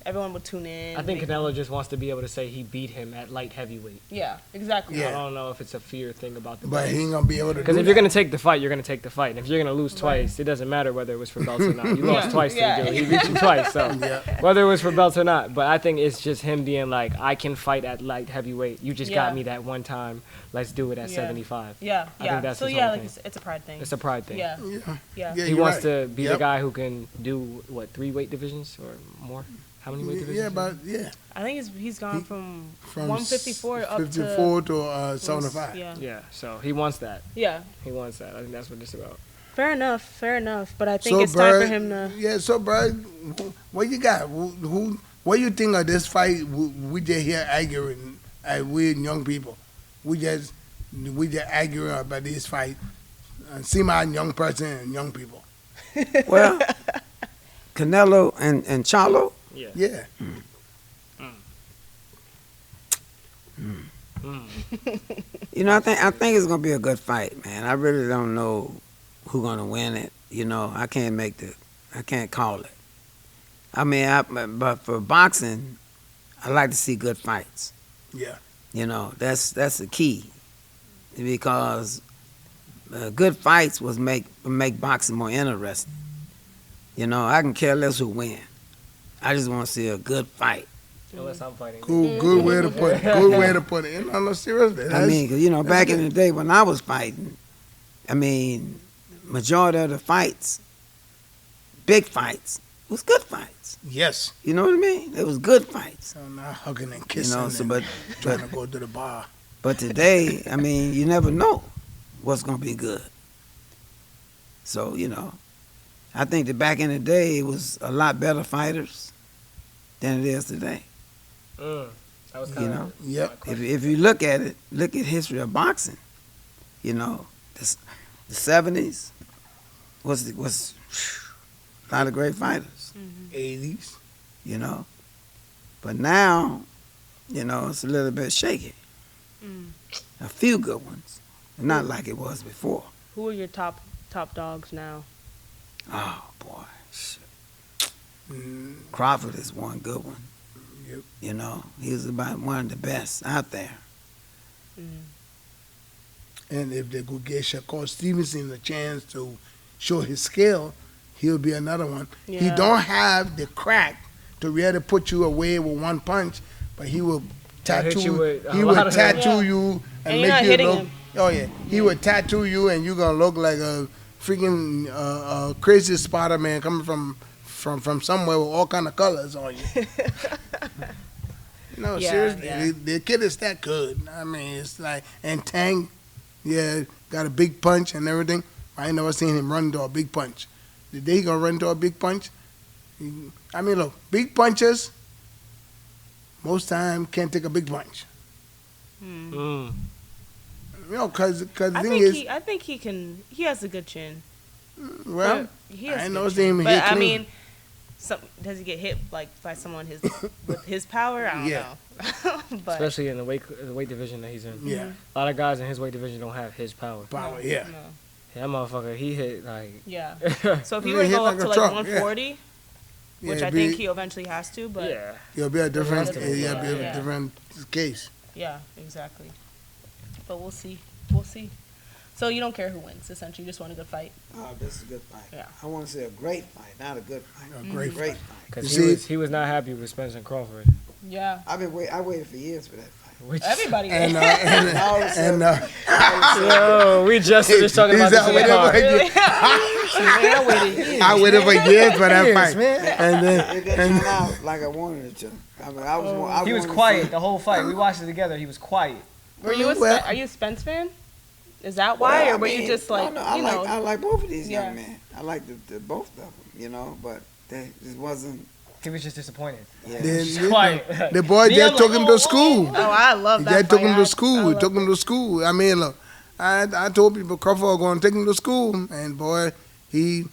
everyone would tune in. I think Canelo just wants to be able to say he beat him at light heavyweight. Yeah, exactly. I don't know if it's a fear thing about the But belt. he ain't gonna be able to. Because if you're gonna take the fight, you're gonna take the fight. And if you're gonna lose twice, it doesn't matter whether it was for belts or not. You lost twice to the dude. He beat you twice, so whether it was for belts or not. But I think it's just him being like, I can fight at light heavyweight. You just got me that one time. Let's do it at 75. Yeah. I think that's so his yeah, whole like thing. it's a pride thing. It's a pride thing. Yeah. He wants to be the guy who can do 3 weight divisions or more. How many weight divisions? I think he's gone from 154 up 54 to 75. Yeah. So he wants that. Yeah. He wants that. I think that's what it's about. Fair enough. But I think it's time for him to. Yeah. So, bro, what you got? What you think of this fight? We just here arguing. We young people. We just arguing about this fight. See my young person and young people. Well, Canelo and Charlo. Yeah. You know, I think it's gonna be a good fight, man. I really don't know who's gonna win it. You know, I can't call it. I mean, but for boxing, I like to see good fights. Yeah. You know, that's the key, because good fights will make boxing more interesting. You know, I can care less who win. I just want to see a good fight. Unless I'm fighting. Good way to put it. Good way to put it. No, seriously. I mean, 'cause, you know, back in the day when I was fighting, I mean, majority of the fights, big fights, was good fights. Yes. You know what I mean? It was good fights. So not hugging and kissing. You know, so but trying to go to the bar. But today, I mean, you never know what's gonna be good. So, you know, I think that back in the day, it was a lot better fighters than it is today. That was You know? Yep. If you look at it, look at history of boxing. You know, the 70s was a lot of great fighters. 80s. You know, but now, you know, it's a little bit shaky. A few good ones, not like it was before. Who are your top dogs now? Oh boy, shit. Crawford is one good one. Yep. You know, he was about one of the best out there. And if they could get Shakur Stevenson a chance to show his skill, he'll be another one. Yeah. He don't have the crack to really put you away with one punch, but he will tattoo you. He will tattoo you and you're not make you hitting look. him. Oh yeah, he will tattoo you, and you're gonna look like a freaking crazy Spider Man coming from somewhere with all kind of colors on you. No, seriously, the kid is that good. I mean, it's like, and Tang, got a big punch and everything. I ain't never seen him run into a big punch. The day he gonna run into a big punch, I mean, look, big punches, most time can't take a big punch. You know, cause the thing is, I think he can. He has a good chin. well, He has I a ain't good never chin. seen him But hit I clean. mean, does he get hit like by someone with his power? I don't know. But Especially in the weight division that he's in. Yeah. A lot of guys in his weight division don't have his power. Power, yeah. no. That motherfucker, he hit like. Yeah. So if He he were to hit go like up a to like truck, 140, which I think he eventually has to, but It'll be a different, Yeah, it'll be a yeah. different case. yeah, exactly. But we'll see. So you don't care who wins, essentially. You just want a good fight. Oh, this is a good fight. Yeah. I want to say a great fight, not a good fight. A great Great fight. fight. Because he was not happy with Spence and Crawford. Yeah. I waited for years for that fight. Which, Everybody And did. yo, we just finished talking about this in the car. I waited for years for that fight, man. and It didn't then turn out like I wanted it to. I mean, He was wanted to quiet see- the whole fight. We watched it together. He was quiet. Were you Well- are you a Spence fan? Is that why, Well, or I were mean, you just like, no, I like both of these Yeah. young men. I like the both of them, you know, but they just wasn't. He was just disappointed. Yeah. then Quiet. the boy Me, just I'm took like, him oh, to school. Oh, I love He that. just took fight. him I to school. He love took him it. to school. I mean, look, I told people Crawford was going to take him to school, and boy, he.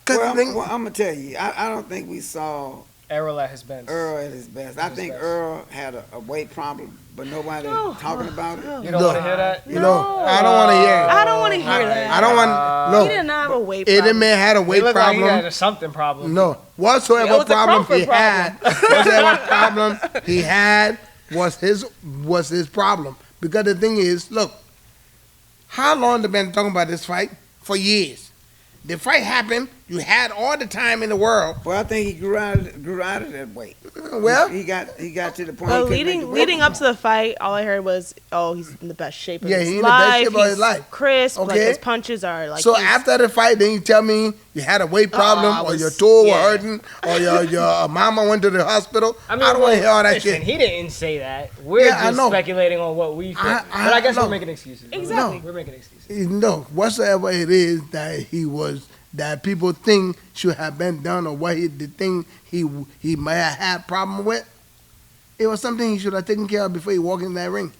Cause Well, the thing, I'm gonna tell you, I don't think we saw Errol at his best. Earl at his best. I his think best. Earl had a weight problem, but nobody No. talking about it. You don't Look, want to hear that? you know, I don't want to hear it. I don't want to hear that. I don't want. He Look, did not have a weight Eddie problem. man had a It weight looked like he problem. had a something problem. No, It whatsoever was a problem Crawford he had, whatsoever problem he had was his problem. Because the thing is, look, how long they been talking about this fight? For years. The fight happened. You had all the time in the world. Well, I think he grew out of that weight. Well, he got to the point. Well, he couldn't make the weight leading up to anymore. the fight, all I heard was, "Oh, he's in the best shape of Yeah, his he's in the life. best shape of his He's life." crisp. Like Okay. his punches are like." so he's- after the fight, then you tell me you had a weight problem, I or was- your toe yeah. was hurting, or your mama went to the hospital. I, I don't want to hear all that listen, shit. he didn't say that. We're Yeah, I just know. speculating on what we think. But I guess no. we're making excuses. Exactly. We're making excuses. No, whatsoever it is that people think should have been done, or the thing he might have had problem with, it was something he should have taken care of before he walked in that ring.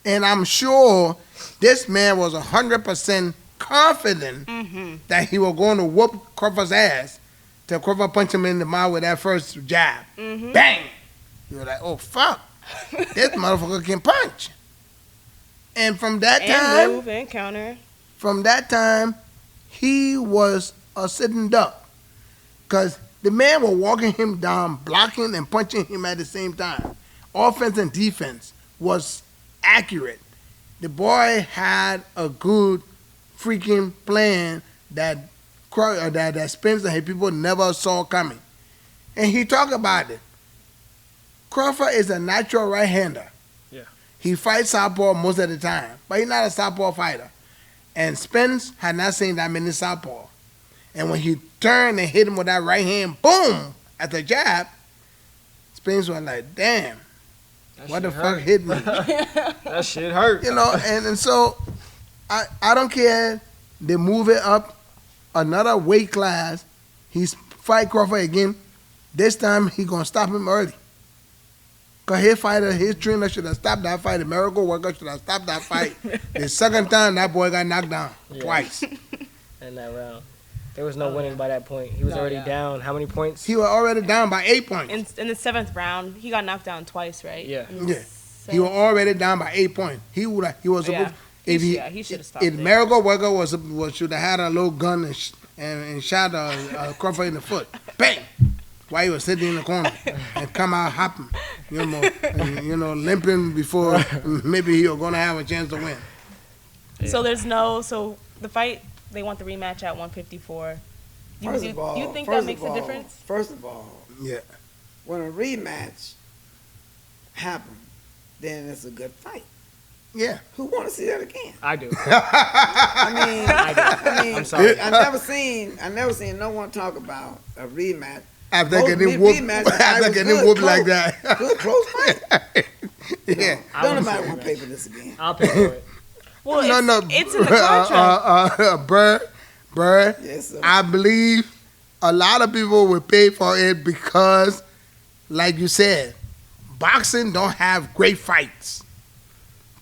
And I'm sure this man was 100% confident that he was going to whoop Crawford's ass till Crawford punched him in the mouth with that first jab. Bang! You were like, oh fuck, this motherfucker can punch. And from that and time, move and counter. he was a sitting duck. Because the man was walking him down, blocking and punching him at the same time. Offense and defense was accurate. The boy had a good freaking plan that Spence and his people never saw coming. And he talked about it. Crawford is a natural right-hander. Yeah. He fights southpaw most of the time, but he's not a southpaw fighter. And Spence had not seen that many southpaw. And when he turned and hit him with that right hand, boom, at the jab, Spence was like, damn, what the fuck hit me? That shit hurt. You know, and so I don't care. They move it up another weight class. He's fight Crawford again. This time he gonna stop him early. Cause his trainer should have stopped that fight. The miracle worker should have stopped that fight. The second time that boy got knocked down twice. In that round. There was no winning by that point. He was already down. How many points? He was already down by 8 points. In the 7th round, he got knocked down twice, right? Yeah. Yeah. He was already down by 8 points. He was supposed He should have stopped if it. Miracle Worker should have had a little gun and shot Crawford in the foot. Bang! While he was sitting in the corner and come out hopping, limping before maybe he was gonna have a chance to win. So so the fight, they want the rematch at 154. First of all, you think that makes a difference? First of all, Yeah. when a rematch happens, then it's a good fight. Yeah. Who want to see that again? I do. I mean, I'm sorry. I never seen no one talk about a rematch. After Most getting rematches, whooped, I was good, like close. that. Good close fight. Yeah. Don't nobody want to pay for this again. I'll pay for it. Well, it's in the contract. Bird, Yes, sir. I believe a lot of people will pay for it because, like you said, boxing don't have great fights.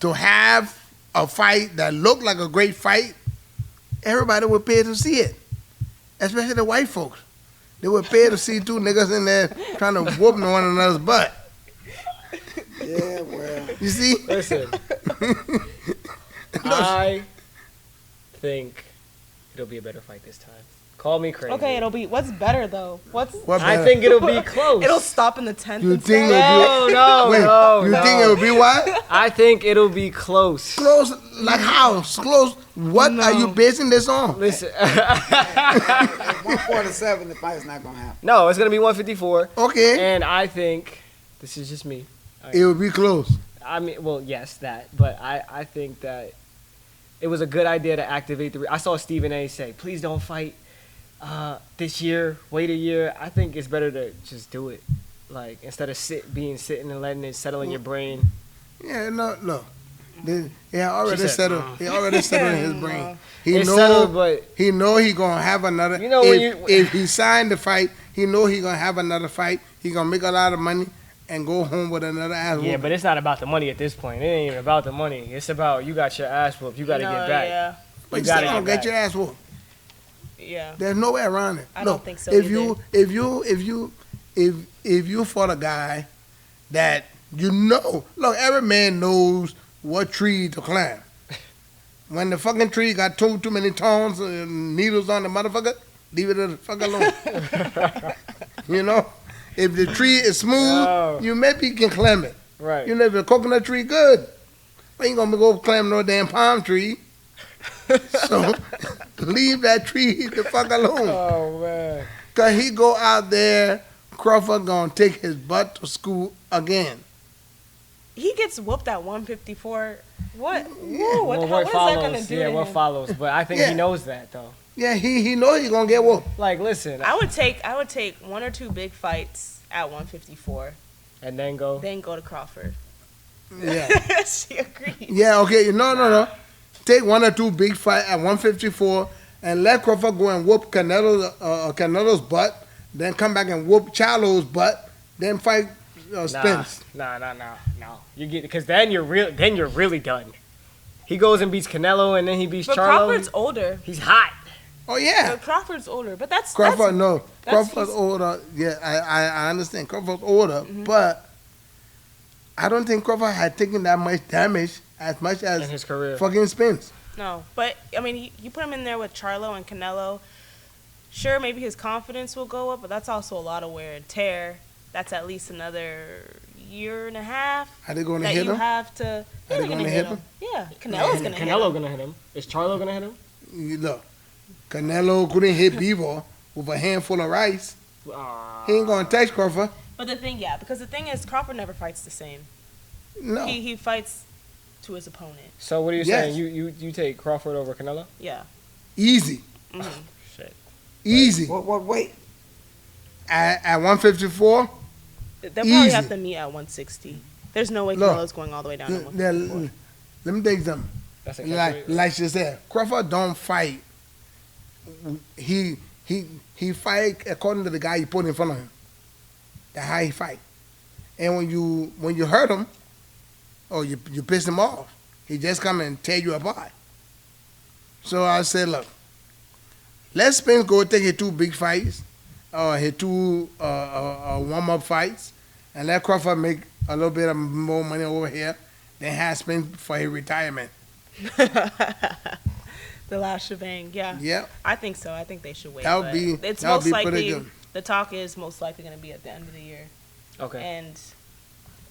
To have a fight that looked like a great fight, everybody would pay to see it, especially the white folks. They would pay to see two niggas in there trying to whoop one another's butt. Yeah, well. You see? Listen. I think it'll be a better fight this time. Call me crazy. Okay, it'll be. What's better though? What I better? think it'll be close. It'll stop in the 10th. You think No. you think it'll be what? I think it'll be close. Close? Like how? Close? What are you basing this on? Listen. 147, the fight's not gonna happen. No, it's gonna be 154. Okay. And I think this is just me. It will be close. I mean, well, yes, that. But I think that it was a good idea to activate I saw Stephen A. say, please don't fight this year, wait a year. I think it's better to just do it. Like, instead of sitting and letting it settle in your brain. Yeah, no. He already settled. He already settled in his brain. He It's know. settled, but He know he gonna have another. You know if he signed the fight, he know he gonna have another fight. He gonna make a lot of money and go home with another ass. yeah, whooping. but it's not about the money at this point. It ain't even about the money. It's about you got your ass whooped. You got to get back. Yeah. But You you still gotta gonna get get your ass whooped. Yeah. There's no way around it. I Look, don't think so If you fought a guy that you know, look, every man knows what tree to climb. When the fucking tree got too many thorns and needles on the motherfucker, leave it the fuck alone. You know, if the tree is smooth, you maybe can climb it. Right. You know, if the coconut tree good, but you ain't gonna go climb no damn palm tree. So leave that tree the fuck alone. Oh, man. Cause he go out there, Crawford gonna take his butt to school again. He gets whooped at 154. What? Whoa, Well, what what is that follows? gonna do Yeah, to what him? follows? But I think Yeah. he knows that, though. Yeah, he know he gonna get whooped. Like, listen. I would take one or two big fights at 154, And then go. then go to Crawford. Yeah. She agreed. Yeah, okay. No. Take one or two big fight at 154 and let Crawford go and whoop Canelo's butt, then come back and whoop Charlo's butt, then fight Spence. No. You get because then you're really done. He goes and beats Canelo, and then he beats But Charlo. Crawford's older. He's hot. Oh yeah. But Crawford's older. But that's Crawford, no. that's- Crawford's older. Yeah, I understand. Crawford's older, but I don't think Crawford had taken that much damage as much as In his career. fucking Spence. No, but I mean, you put him in there with Charlo and Canelo. Sure, maybe his confidence will go up, but that's also a lot of wear and tear. That's at least another year and a half. Are they going to that hit you him? have to. Yeah, Are they're they gonna gonna hit hit him. Yeah, Canelo's gonna hit Canelo him. gonna hit him. Is Charlo gonna hit him? You look, Canelo couldn't hit Beaver with a handful of rice. He ain't gonna touch Crawford. But the thing is, Crawford never fights the same. No. He fights to his opponent. So what are you Yes. saying? You take Crawford over Canelo? Yeah. Easy. Shit. Easy. What weight? At 154, They'll probably Easy. have to meet at 160. There's no way Look, Canelo's going all the way down to let 154. me tell you something. That's a Like you said, Crawford don't fight. He fight according to the guy you put in front of him. That's how he fight. And when you hurt him, or you piss him off, he just come and tear you apart. So I said, look, let Spence go take his two big fights, or his two warm-up fights, and let Crawford make a little bit of more money over here, then have Spence for his retirement. The last shebang, yeah. Yep. I think so. I think they should wait. That would but be- It's that would most be pretty likely. good. The talk is most likely going to be at the end of the year, Okay. and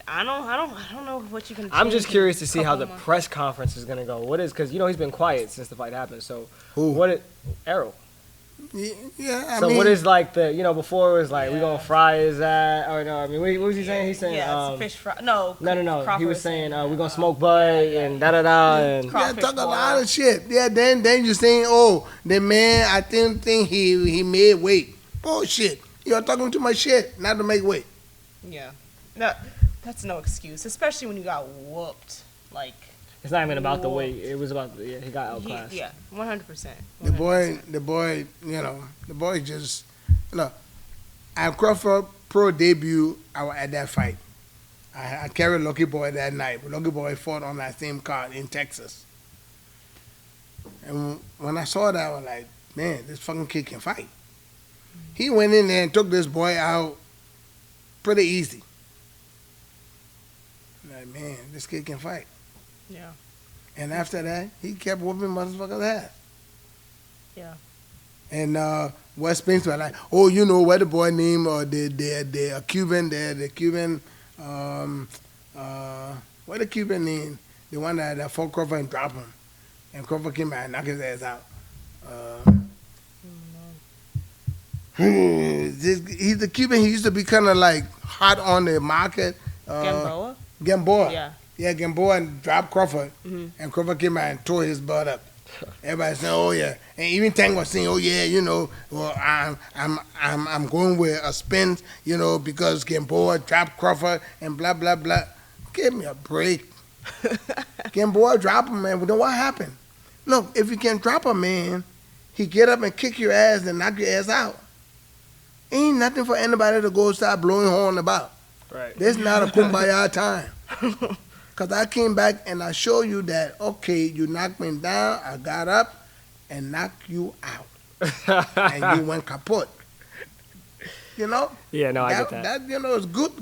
I don't know what you can. I'm change just in curious a to see how couple the months. press conference is gonna go. What is because he's been quiet since the fight happened. So Who? Errol. Yeah, I So mean, what is like the before it was like we Yeah. gonna fry his ass or no? I mean what was he saying? He's saying Yeah, it's fish fry. No. no. Crawford He was saying we gonna uh, smoke bud and da and yeah, Crawfish talk a boil. lot of shit. Yeah, then you saying, oh, the man, I didn't think he made weight. Bullshit. You're talking too much shit not to make weight. Yeah. No, that's no excuse, especially when you got whooped. Like it's not even about the Whoa. weight. It was about he got outclassed. 100%. The boy, the boy just, look, at Crawford Pro debut, I was at that fight. I carried Lucky Boy that night. But Lucky Boy fought on that same card in Texas. And when I saw that, I was like, man, this fucking kid can fight. He went in there and took this boy out pretty easy. Like, man, this kid can fight. Yeah. And after that, he kept whooping motherfuckers' ass. Yeah. And what Spence was like, oh, you know what the boy name or the Cuban, the Cuban, what the Cuban name? The one that fought Crawford and dropped him. And Crawford came out and knocked his ass out. He's the Cuban. He used to be kind of like hot on the market. Gamboa? Gamboa. Yeah. Yeah, Gamboa and dropped Crawford. And Crawford came out and tore his butt up. Everybody saying, "Oh yeah," and even Tang was saying, "Oh yeah, you know, well I'm going with a Spence, you know, because Gamboa dropped Crawford and blah blah blah." Give me a break. Gamboa dropped him, man. Then what happened? Look, if you can drop a man, he get up and kick your ass and knock your ass out. Ain't nothing for anybody to go start blowing horn about. Right. This not a kumbaya time. Because I came back and I showed you that, okay, you knocked me down, I got up and knocked you out. And you went kaput. You know? Yeah, no, I get that. That, you know, it's good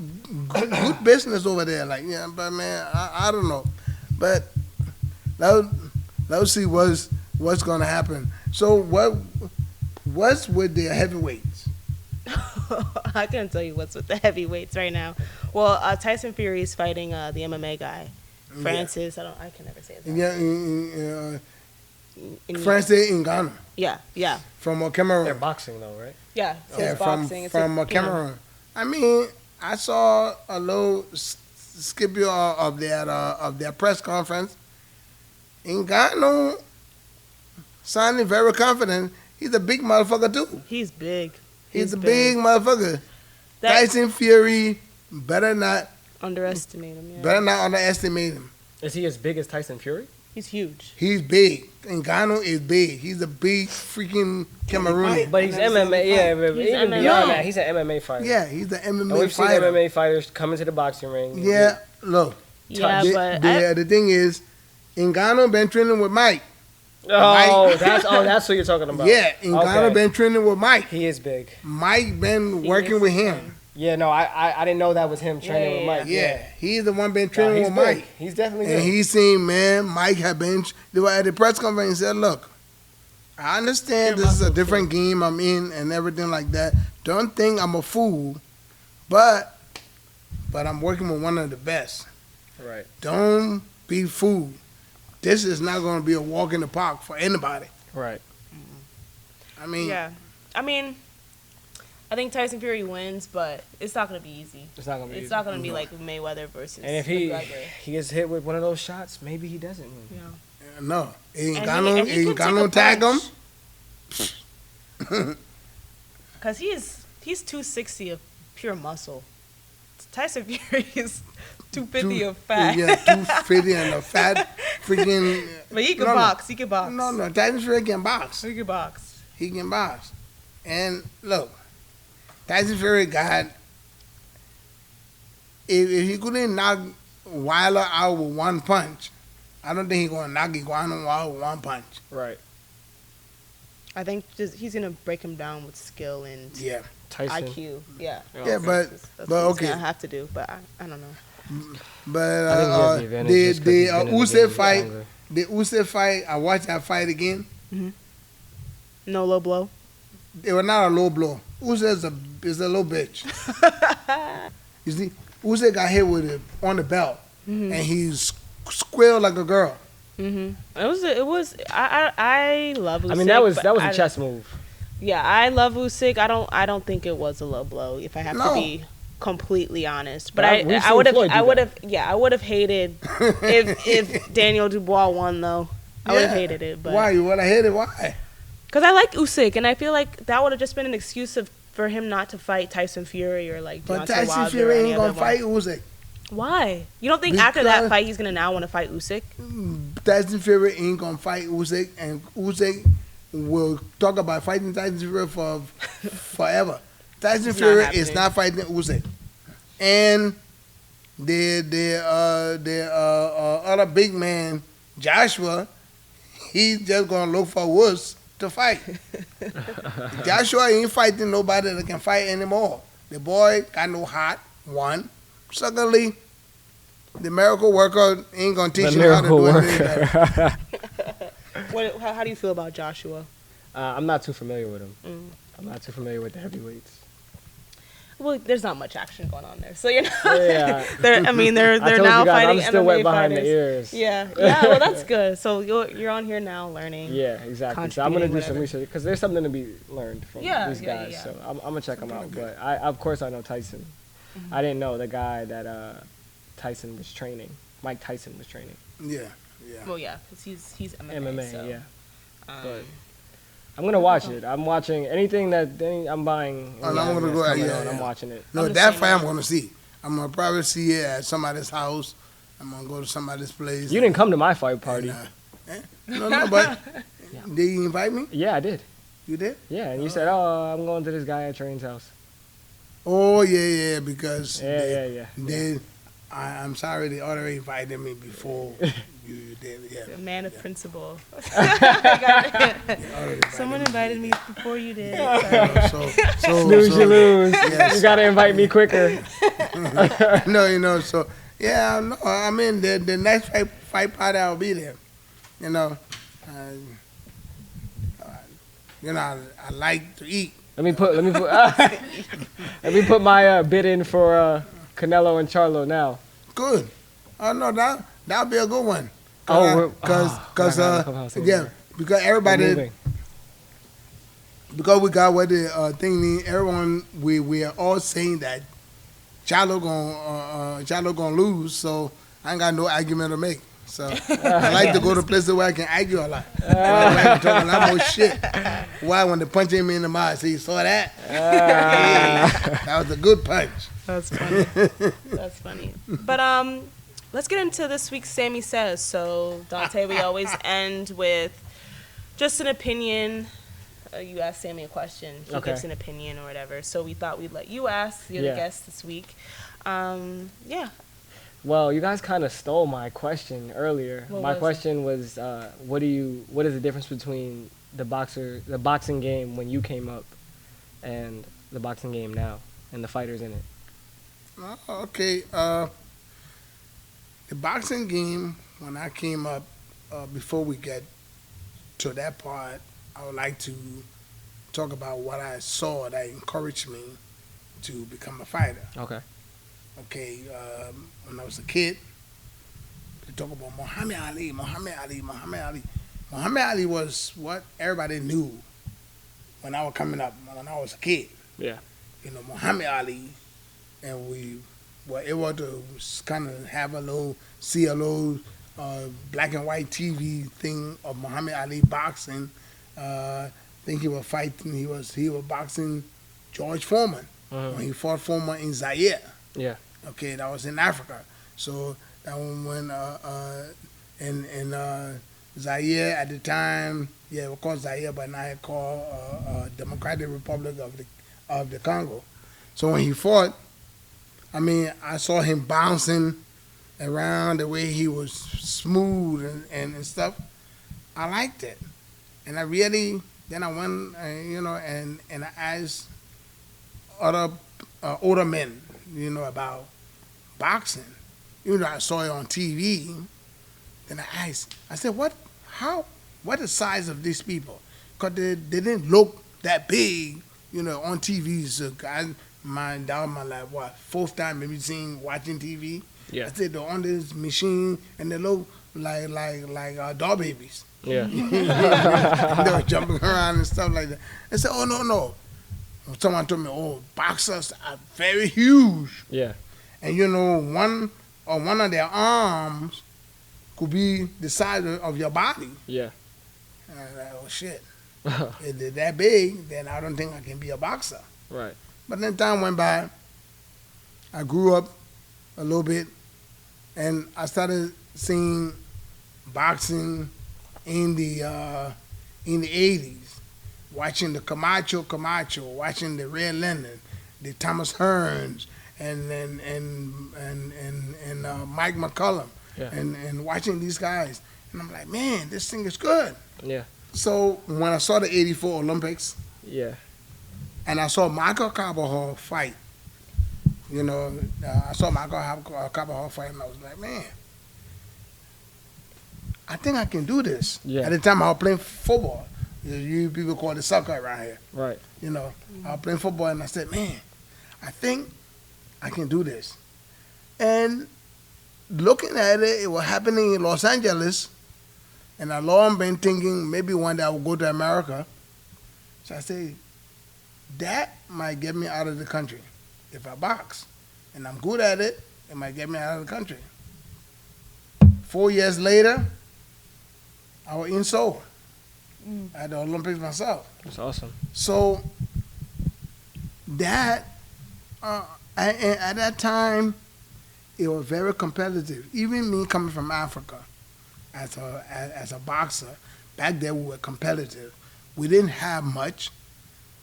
business over there. Like, yeah, but man, I don't know. But let's see what's going to happen. So what's with the heavyweights? I can't tell you what's with the heavyweights right now. Well, Tyson Fury is fighting the MMA guy, Francis. Yeah. I can never say his name. Yeah, Francis Ngannou. Yeah. From Cameroon. They're boxing though, right? Yeah, so yeah, it's boxing. From Cameroon. I mean, I saw a little skipper of their press conference. Ngannou sounding very confident. He's a big motherfucker too. He's big. He's a big motherfucker. Tyson Fury better not underestimate him. Yeah. Better not underestimate him. Is he as big as Tyson Fury? He's huge. He's big. Ngannou is big. He's a big freaking Cameroonian. But he's MMA. Yeah, he's even MMA. beyond that, he's an MMA fighter. Yeah, he's an MMA and we've fighter. seen MMA fighters come into the boxing ring. Yeah, look. Yeah, but the thing is, Ngannou been training with Mike. Oh, that's what you're talking about. Yeah, Ngannou been training with Mike. He is big. Mike been working with him. Yeah, no, I didn't know that was him training with Mike. Yeah, he's the one been training with Mike. He's definitely and big. he's saying, man, Mike had been. They were at the press conference and said, look, I understand this is a different game I'm in and everything like that. Don't think I'm a fool, but I'm working with one of the best. Right. Don't be fooled. This is not going to be a walk in the park for anybody. Right. I mean. Yeah. I mean, I think Tyson Fury wins, but it's not going to be easy. It's not going to be easy. It's not going to be like Mayweather versus And if McGregor. he gets hit with one of those shots, maybe he doesn't win. Yeah. No. Ain't got no tag him. Because he's 260 of pure muscle. Tyson Fury is 250 of fat. Yeah, 250 and a fat freaking. But he can box. He can box. No. Tyson Fury can box. He can box. He can box. And look, Tyson Fury got. If he couldn't knock Wilder out with one punch, I don't think he's going to knock Iguana out with one punch. Right. I think he's going to break him down with skill and Tyson. IQ. Yeah. Yeah, but that's what okay. He's going to have to do, but I don't know. But the Usyk fight, I watched that fight again. Mm-hmm. No low blow? It was not a low blow. Usyk is a low bitch. You see, Usyk got hit with it on the belt, and he squealed like a girl. Mm-hmm. It was. I love Usyk. I mean, that was a chess move. Yeah, I love Usyk. I don't think it was a low blow. If I have to be completely honest, but I would have hated if Daniel Dubois won though. I would have hated it. But why? You would have hated? Why? Because I like Usyk, and I feel like that would have just been an excuse for him not to fight Tyson Fury or like Deontay Wilder. But Tyson Fury ain't gonna fight Usyk. Why? You don't think after that fight he's gonna now want to fight Usyk? Tyson Fury ain't gonna fight Usyk, and Usyk will talk about fighting Tyson Fury for forever. Tyson Fury is not fighting Usyk, and the other big man Joshua, he's just gonna look for Woods to fight. Joshua ain't fighting nobody that can fight anymore. The boy got no heart. One. Secondly, the miracle worker ain't gonna teach him how to do anything. How do you feel about Joshua? I'm not too familiar with them. I'm not too familiar with the heavyweights. Well, there's not much action going on there, so you're not. Yeah. they're now fighting. I'm still MMA wet behind fighters. the ears. Yeah. Well, that's good. So you're on here now learning. Yeah, exactly. So I'm gonna do some research because there's something to be learned from these guys. Yeah. So I'm gonna check them out. But of course, I know Tyson. I didn't know the guy that Tyson was training. Mike Tyson was training. Yeah. Well, yeah, because he's MMA. MMA, so. yeah. But I'm gonna watch it. I'm watching anything that I'm buying. I'm gonna go. I'm watching it. No, that fight I'm gonna see. I'm gonna probably see it at somebody's house. I'm gonna go to somebody's place. You didn't come to my fight party. No, but did you invite me? Yeah, I did. You did? Yeah, and you said, "Oh, I'm going to this guy at Train's house." Oh yeah, because I'm sorry they already invited me before you did. Yeah. A man of principle. Someone invited me before you did. So Snooze, you lose. Yes. You gotta invite me quicker. No, so yeah, no. I mean the next fight party I'll be there. I like to eat. Let me put let me put my bid in for Canelo and Charlo now. Good. Oh no, that'll be a good one. Because everybody, because we got what the thing. Everyone, we are all saying that Charlo gonna lose. So I ain't got no argument to make. So I like to go to places where I can argue a lot. I like to talk a lot more shit. Why when they punching me in the mouth? See, you saw that? That was a good punch. That's funny. That's funny. But let's get into this week's Sammy Says. So Dante, we always end with just an opinion. You ask Sammy a question, he gives an opinion or whatever. So we thought we'd let you ask. You're the guest this week. Yeah. Well, you guys kind of stole my question earlier. My question was, what is the difference between the boxing game when you came up and the boxing game now and the fighters in it? Okay. The boxing game, when I came up, before we get to that part, I would like to talk about what I saw that encouraged me to become a fighter. Okay, when I was a kid, they talk about Muhammad Ali. Muhammad Ali was what everybody knew when I was coming up, when I was a kid. Yeah. Muhammad Ali, and we were able to kind of have see a little black and white TV thing of Muhammad Ali boxing. I think he was fighting, he was boxing George Foreman when he fought Foreman in Zaire. Yeah. Okay, that was in Africa. So that one when in Zaire at the time, it was called Zaire, but now it's called Democratic Republic of the Congo. So when he fought, I mean, I saw him bouncing around the way he was smooth and stuff. I liked it, and I really then I went and I asked other older men, about boxing. I saw it on TV. Then I asked, I said, what the size of these people? Because they didn't look that big, on TV. So that was my fourth time maybe watching TV. Yeah. I said they're on this machine and they look like doll babies. Yeah. They were jumping around and stuff like that. I said, oh no. Someone told me, boxers are very huge. Yeah. And one of their arms could be the size of your body. Yeah. And I was like, oh shit. If they're that big, then I don't think I can be a boxer. Right. But then time went by. I grew up a little bit, and I started seeing boxing in the 80s. Watching the Camacho, watching the Red Leonard, the Thomas Hearns, and Mike McCullum, and watching these guys, and I'm like, man, this thing is good. Yeah. So when I saw the '84 Olympics, and I saw Michael Carbajal fight, I saw Michael Carbajal fight, and I was like, man, I think I can do this. Yeah. At the time I was playing football. You people call it soccer around here. Right. You know, I was playing football and I said, man, I think I can do this. And looking at it, it was happening in Los Angeles. And I long been thinking maybe one day I will go to America. So I say, that might get me out of the country if I box. And I'm good at it, it might get me out of the country. 4 years later, I was in Seoul at the Olympics myself. That's awesome. So that, at that time, it was very competitive. Even me coming from Africa as a boxer, back then we were competitive. We didn't have much,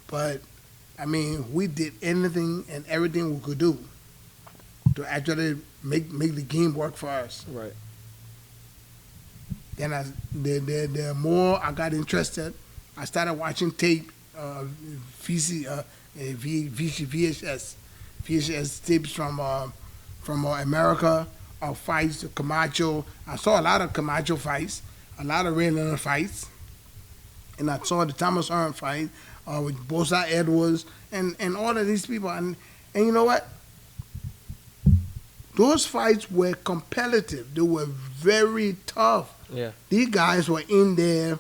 but I mean, we did anything and everything we could do to actually make the game work for us. Right. Then the more I got interested, I started watching tape, VHS tapes from America, of fights to Camacho. I saw a lot of Camacho fights, a lot of Ray Leonard fights, and I saw the Thomas Hearn fight with Bosa Edwards and all of these people. And you know what? Those fights were competitive. They were very tough. Yeah. These guys were in there,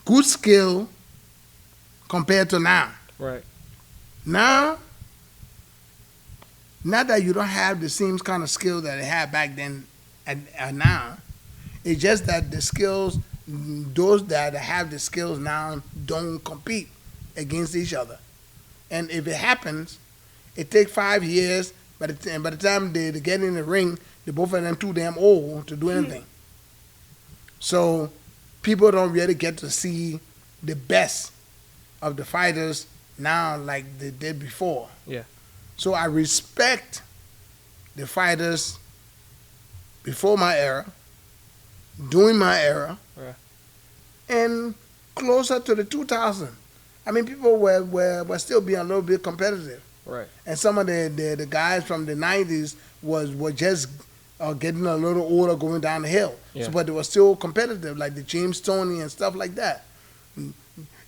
good skill compared to now. Right. Now, not that you don't have the same kind of skill that they had back then and now. It's just that the skills, those that have the skills now don't compete against each other. And if it happens, it takes 5 years. By the time they get in the ring, the both of them too damn old to do anything. So people don't really get to see the best of the fighters now like they did before. Yeah. So I respect the fighters before my era, during my era, and closer to the 2000. I mean, people were still being a little bit competitive. Right. And some of the guys from the 90s were just getting a little older going down the hill. Yeah. So, but they were still competitive, like the James Toney and stuff like that.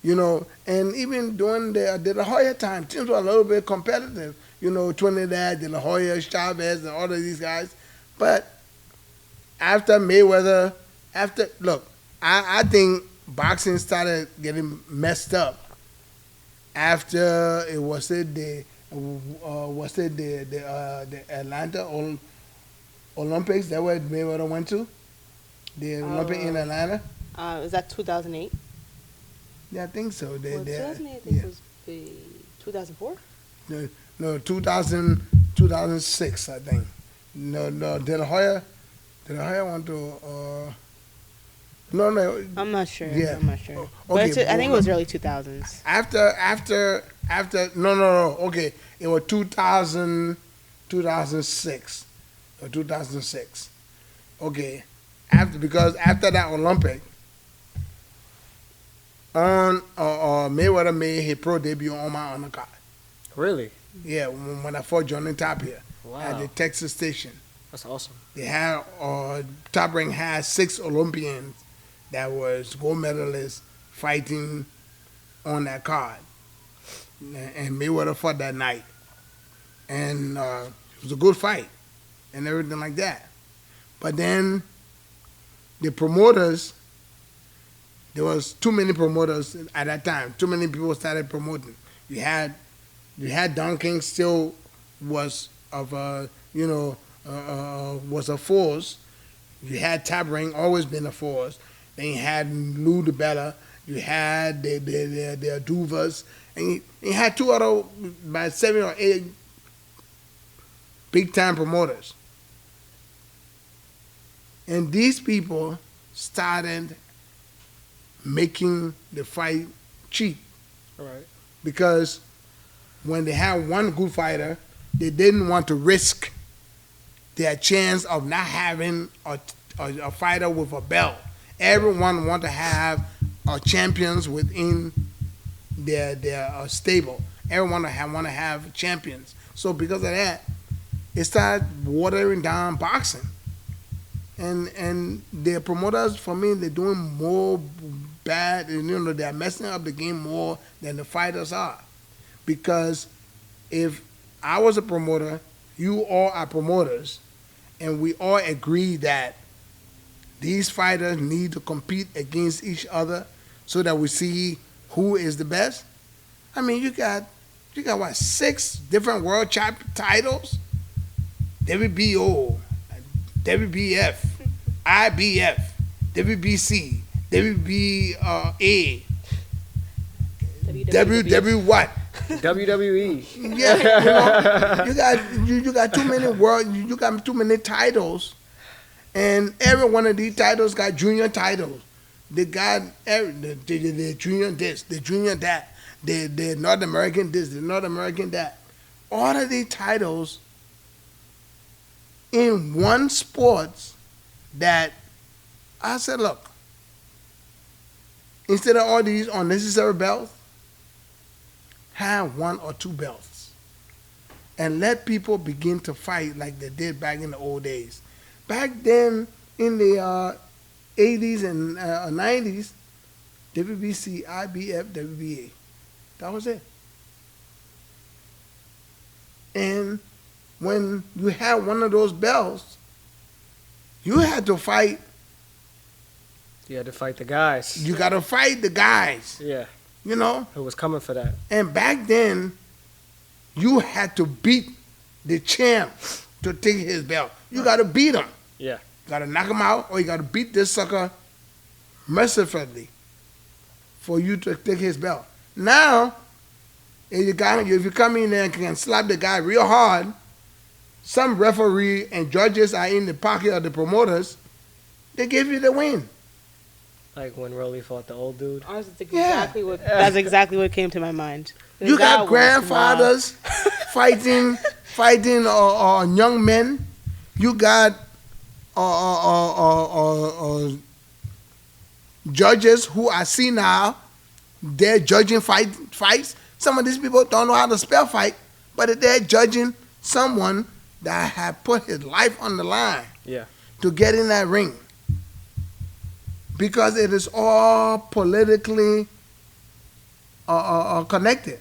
You know, and even during the La Hoya time, teams were a little bit competitive. You know, Trinidad, De La Hoya, Chavez, and all of these guys. But after Mayweather, I think boxing started getting messed up after the Atlanta Olympics that where Mayweather went to? The Olympic in Atlanta? Was that 2008? Yeah, I think so. 2008, I think was the 2004? No, 2006, I think. No, De La Hoya went to... No. I'm not sure. Yeah. I'm not sure. Okay, But I think it was early 2000s. After, no. Okay, it was 2006 or 2006. Okay, because after that Olympic, Mayweather made his pro debut on my undercard. Really? Yeah, when I fought Johnny Tapia at the Texas station. That's awesome. They had Top Rank had 6 Olympians that was gold medalists fighting on that card, and Mayweather fought that night, and it was a good fight and everything like that. But then the promoters, there was too many promoters at that time. Too many people started promoting. You had Duncan still was of was a force. You had Top Rank always been a force. Then you had Lou DiBella. You had the Duvas, and you had 2 other, about 7 or 8 big time promoters. And these people started making the fight cheap. Right. Because when they had one good fighter, they didn't want to risk their chance of not having a fighter with a belt. Everyone want to have champions within their stable. Everyone want to have champions. So because of that, it started watering down boxing. And the promoters, for me, they're doing more bad, and they're messing up the game more than the fighters are. Because if I was a promoter, you all are promoters, and we all agree that these fighters need to compete against each other so that we see who is the best. I mean, you got what, 6 different world champion titles? WBO, WBF, IBF, WBC, WBA, WW what? WWE. Yeah, you got too many you got too many titles, and every one of these titles got junior titles. They got the junior this, the junior that, the North American this, the North American that. All of these titles in one sport that I said, look, instead of all these unnecessary belts, have 1 or 2 belts and let people begin to fight like they did back in the old days. Back then in the 80s and 90s, WBC, IBF, WBA. That was it. And when you had one of those belts, you had to fight. You had to fight the guys. You got to fight the guys. Yeah. You know? Who was coming for that. And back then, you had to beat the champ to take his belt. You got to beat him. Yeah. You got to knock him out, or you got to beat this sucker mercifully for you to take his belt. Now, if you come in there and can slap the guy real hard, some referee and judges are in the pocket of the promoters, they give you the win. Like when Rolly fought the old dude. That's exactly what came to my mind. You got grandfathers fighting young men. You got judges who are senile. They're judging fights. Some of these people don't know how to spell fight, but they're judging someone that had put his life on the line to get in that ring. Because it is all politically connected.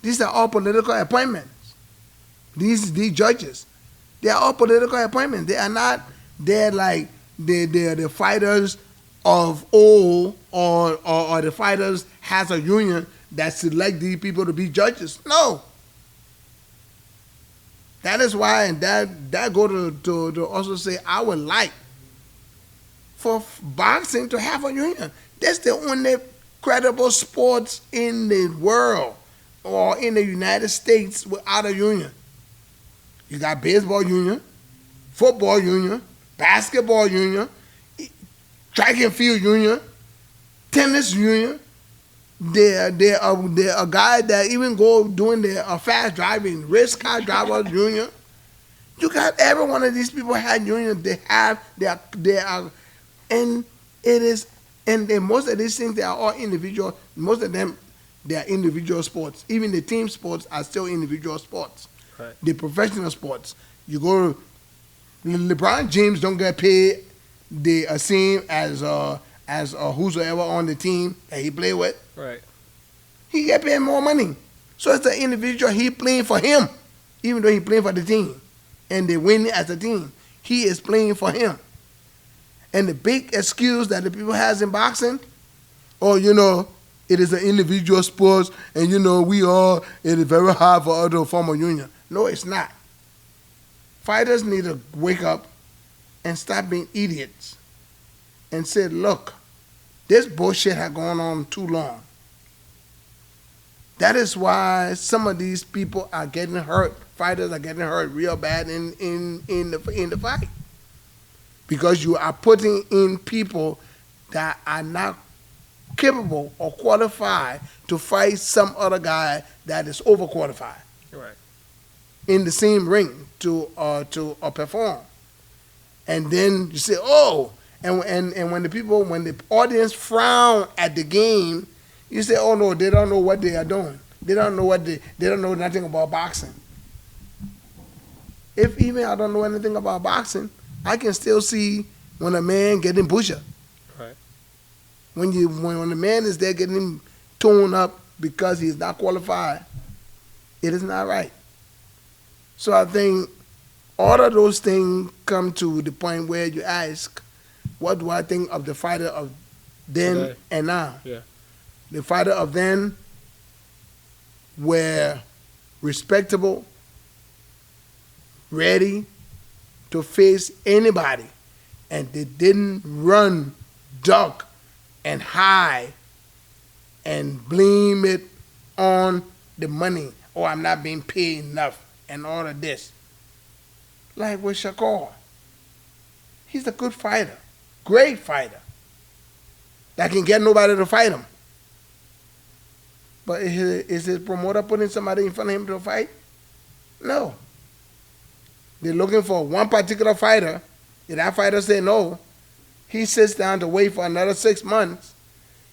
These are all political appointments. These judges, they are all political appointments. They are not, they're like, they're the fighters of old or the fighters has a union that select these people to be judges. No. That is why, and that go to also say, I would like for boxing to have a union. That's the only credible sports in the world or in the United States without a union. You got baseball union, football union, basketball union, track and field union, tennis union. They're a guy that even go doing the fast driving, race car driver union. You got every one of these people had unions. They are, and it is, and most of these things, they are all individual. Most of them, they are individual sports. Even the team sports are still individual sports. Right. The professional sports. You go, LeBron James don't get paid the same as whosoever on the team that he play with. Right. He get paid more money. So it's the individual, he playing for him, even though he playing for the team. And they win as a team. He is playing for him. And the big excuse that the people has in boxing, it is an individual sport, and it is very hard for us to form a union. No, it's not. Fighters need to wake up and stop being idiots and say, look, this bullshit has gone on too long. That is why some of these people are getting hurt. Fighters are getting hurt real bad in the fight. Because you are putting in people that are not capable or qualified to fight some other guy that is overqualified. Right. In the same ring to perform. And then you say, oh, and when the audience frown at the game, you say, oh no, they don't know what they are doing. They don't know nothing about boxing. If even I don't know anything about boxing, I can still see when a man getting pushed. Right. when the man is there getting him torn up because he's not qualified, it is not right. So I think all of those things come to the point where you ask, what do I think of the fighter of then Today. and now? Yeah. The fighter of then were respectable, ready to face anybody, and they didn't run, duck, and hide and blame it on the money. Oh, I'm not being paid enough and all of this. Like with Shakur. He's a good fighter, great fighter, that can get nobody to fight him. But is his promoter putting somebody in front of him to fight? No. They're looking for one particular fighter. If that fighter say no, he sits down to wait for another 6 months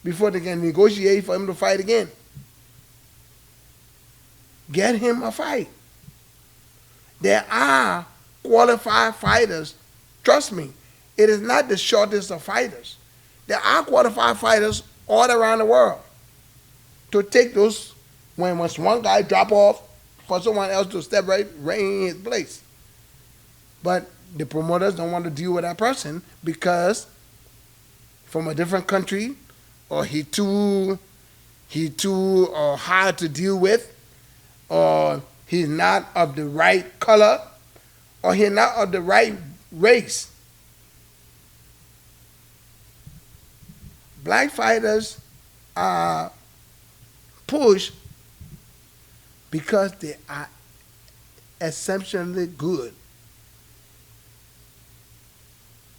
before they can negotiate for him to fight again. Get him a fight. There are qualified fighters. Trust me, it is not the shortest of fighters. There are qualified fighters all around the world to take those, when once one guy drop off, for someone else to step right in his place. But the promoters don't want to deal with that person because from a different country, or he too hard to deal with, or he's not of the right color, or he's not of the right race. Black fighters are pushed because they are exceptionally good.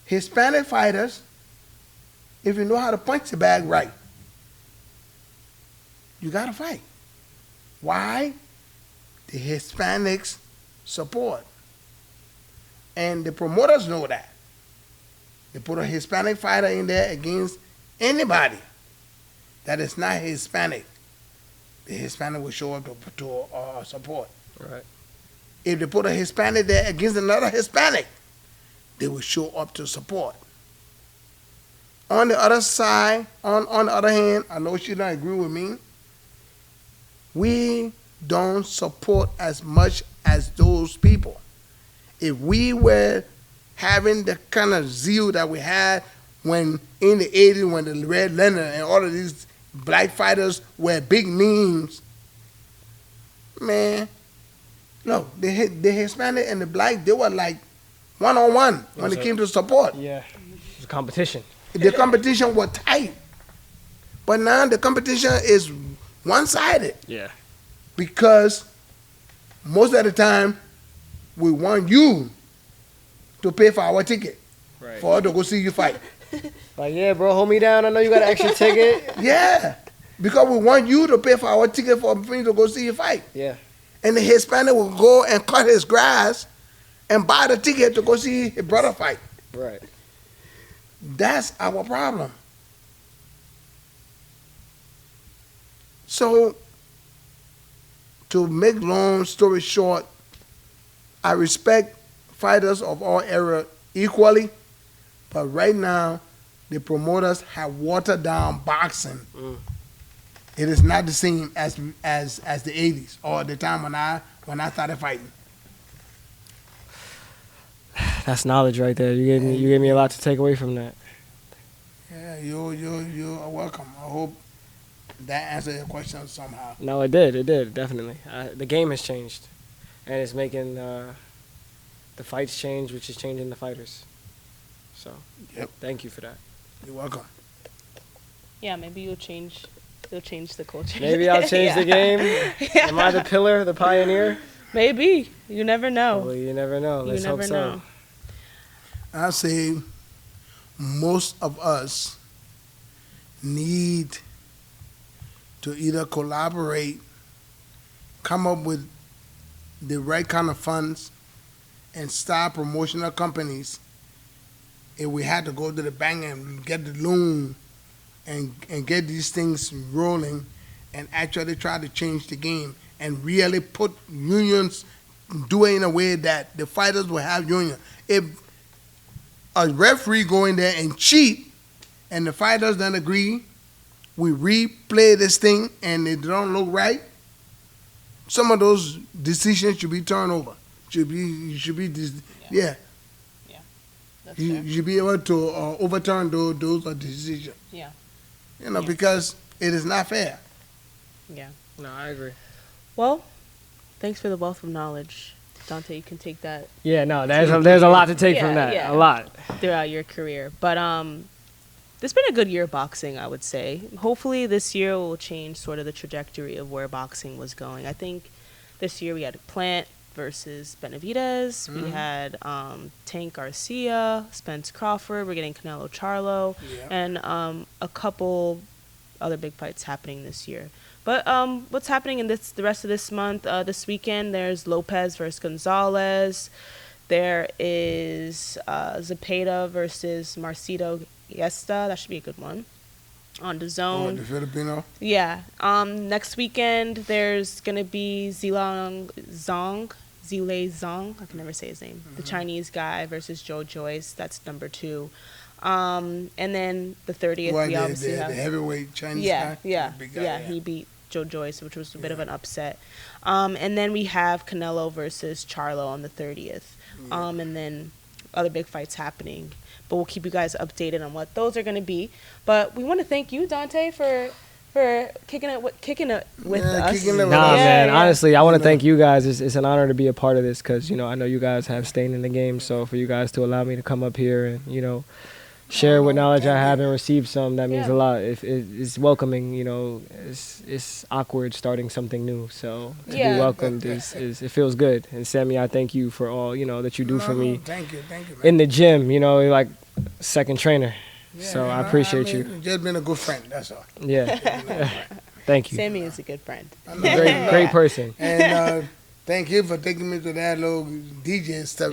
Hispanic fighters, if you know how to punch the bag right, you got to fight. Why? The Hispanics support. And the promoters know that. They put a Hispanic fighter in there against anybody that is not Hispanic. The Hispanic will show up to support. Right. If they put a Hispanic there against another Hispanic, they will show up to support. On the other side, on the other hand, I know she don't agree with me, we don't support as much as those people. If we were having the kind of zeal that we had when in the 80s, when the Red Leonard and all of these black fighters were big names, man, no, the Hispanic and the black, they were like one-on-one when it came to support. Yeah, it was a competition. The competition was tight. But now the competition is one-sided. Yeah. Because most of the time, we want you to pay for our ticket. Right. For us to go see you fight. Like, yeah, bro, hold me down. I know you got an extra ticket. Yeah. Because we want you to pay for our ticket for me to go see you fight. Yeah. And the Hispanic will go and cut his grass and buy the ticket to go see his brother fight. Right. That's our problem. So, to make long story short, I respect fighters of all eras equally, but right now, the promoters have watered down boxing. It is not the same as the 80s or the time when I started fighting. That's knowledge right there. You gave me a lot to take away from that. Yeah, you are welcome. I hope that answered your question somehow. No, it did, definitely. The game has changed, and it's making the fights change, which is changing the fighters. So, Yep. Thank you for that. You're welcome. Yeah, maybe you'll change the culture. Maybe I'll change the game. Am I the pillar, the pioneer? Maybe. You never know. Well, you never know. Let's hope so. I say most of us need to either collaborate, come up with the right kind of funds, and start promotional companies. If we had to go to the bank and get the loan and get these things rolling and actually try to change the game and really put unions, do it in a way that the fighters will have union. If a referee go in there and cheat and the fighters don't agree, we replay this thing and it don't look right, some of those decisions should be turned over. You should be able to overturn those decisions. Yeah. Because it is not fair. Yeah. No, I agree. Well, thanks for the wealth of knowledge. Dante, you can take that. Yeah, no, there's a lot to take from that. Yeah. A lot. Throughout your career. But it's been a good year of boxing, I would say. Hopefully this year will change sort of the trajectory of where boxing was going. I think this year we had Plant versus Benavidez. We had Tank Garcia, Spence Crawford. We're getting Canelo Charlo. Yeah. And a couple other big fights happening this year. But what's happening in the rest of this month? This weekend, there's Lopez versus Gonzalez. There is Zepeda versus Marcito Yesta. That should be a good one. On the Zone. The Filipino? Yeah. Next weekend, there's going to be Zile Zhang. I can never say his name. The Chinese guy versus Joe Joyce. That's number 2. And then the 30th, we obviously have... the heavyweight Chinese guy? Yeah, the big guy, yeah. He beat Joe Joyce, which was a bit of an upset. And then we have Canelo versus Charlo on the 30th. And then other big fights happening. But we'll keep you guys updated on what those are going to be. But we want to thank you, Dante, for kicking it with us. Man. Honestly, I want to thank you guys. It's an honor to be a part of this because, I know you guys have stayed in the game. So for you guys to allow me to come up here and, share what knowledge I have and receive some, that means a lot. It's welcoming, it's awkward starting something new. So to be welcomed is it feels good. And Sammy, I thank you for all, that you do for me. Thank you, man. In the gym, like second trainer. Yeah, so I appreciate you. You've just been a good friend, that's all. Yeah. Thank you. Sammy is a good friend. Great person. And thank you for taking me to that little DJ stuff.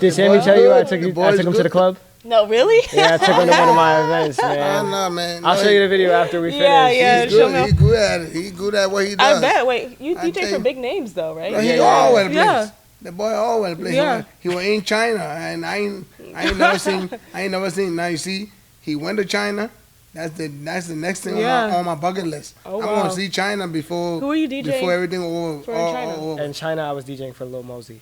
Did Sammy tell you I took him to the club? No, really? Yeah, I took him to one of my events, man. No, man. I'll show you the video after we finish. Yeah, He's good. He's good at it. He's good at what he does. I bet. Wait, you DJ for big names, though, right? No, he always plays. Yeah. The boy always plays. Yeah. He was in China, and I ain't never seen. Now you see, he went to China. That's the next thing on my bucket list. Oh, I want to see China before. Who are you DJing before everything over? In China, I was DJing for Lil Mosey.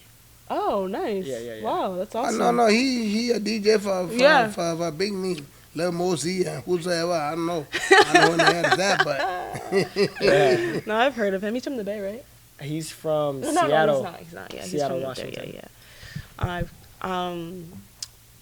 Oh, nice. Yeah. Wow, that's awesome. No, he a DJ for big name. Lil Mosey and whosoever. I don't know. I don't know when the hell is that, but. No, I've heard of him. He's from the Bay, right? He's from Seattle. No, he's not. Yeah, Seattle, he's from Washington. There,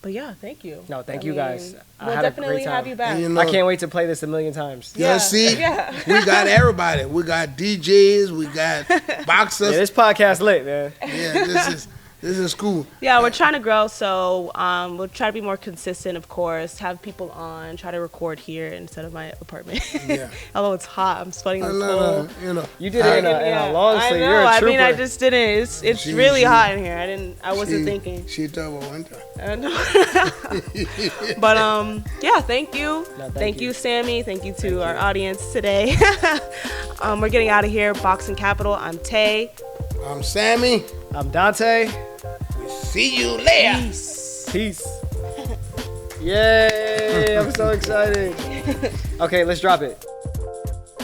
but yeah, thank you. No, thank you guys. We'll definitely have you back. I can't wait to play this 1,000,000 times. Yeah, see, we got everybody. We got DJs. We got boxers. Yeah, this podcast lit, man. Yeah, this is cool. Yeah, we're trying to grow, so we'll try to be more consistent, of course, have people on, try to record here instead of my apartment. Yeah. Although it's hot, I'm sweating this No, You did it in a long sleeve. You're a trooper. I just didn't. It's really hot in here. I wasn't thinking. She thought about winter. But yeah, thank you. No, thank you, Sammy. Thank you to our audience today. We're getting out of here. Boxing Capital. I'm Tay. I'm Sammy. I'm Dante. See you later. Peace. Yay! I'm so excited. Okay, let's drop it.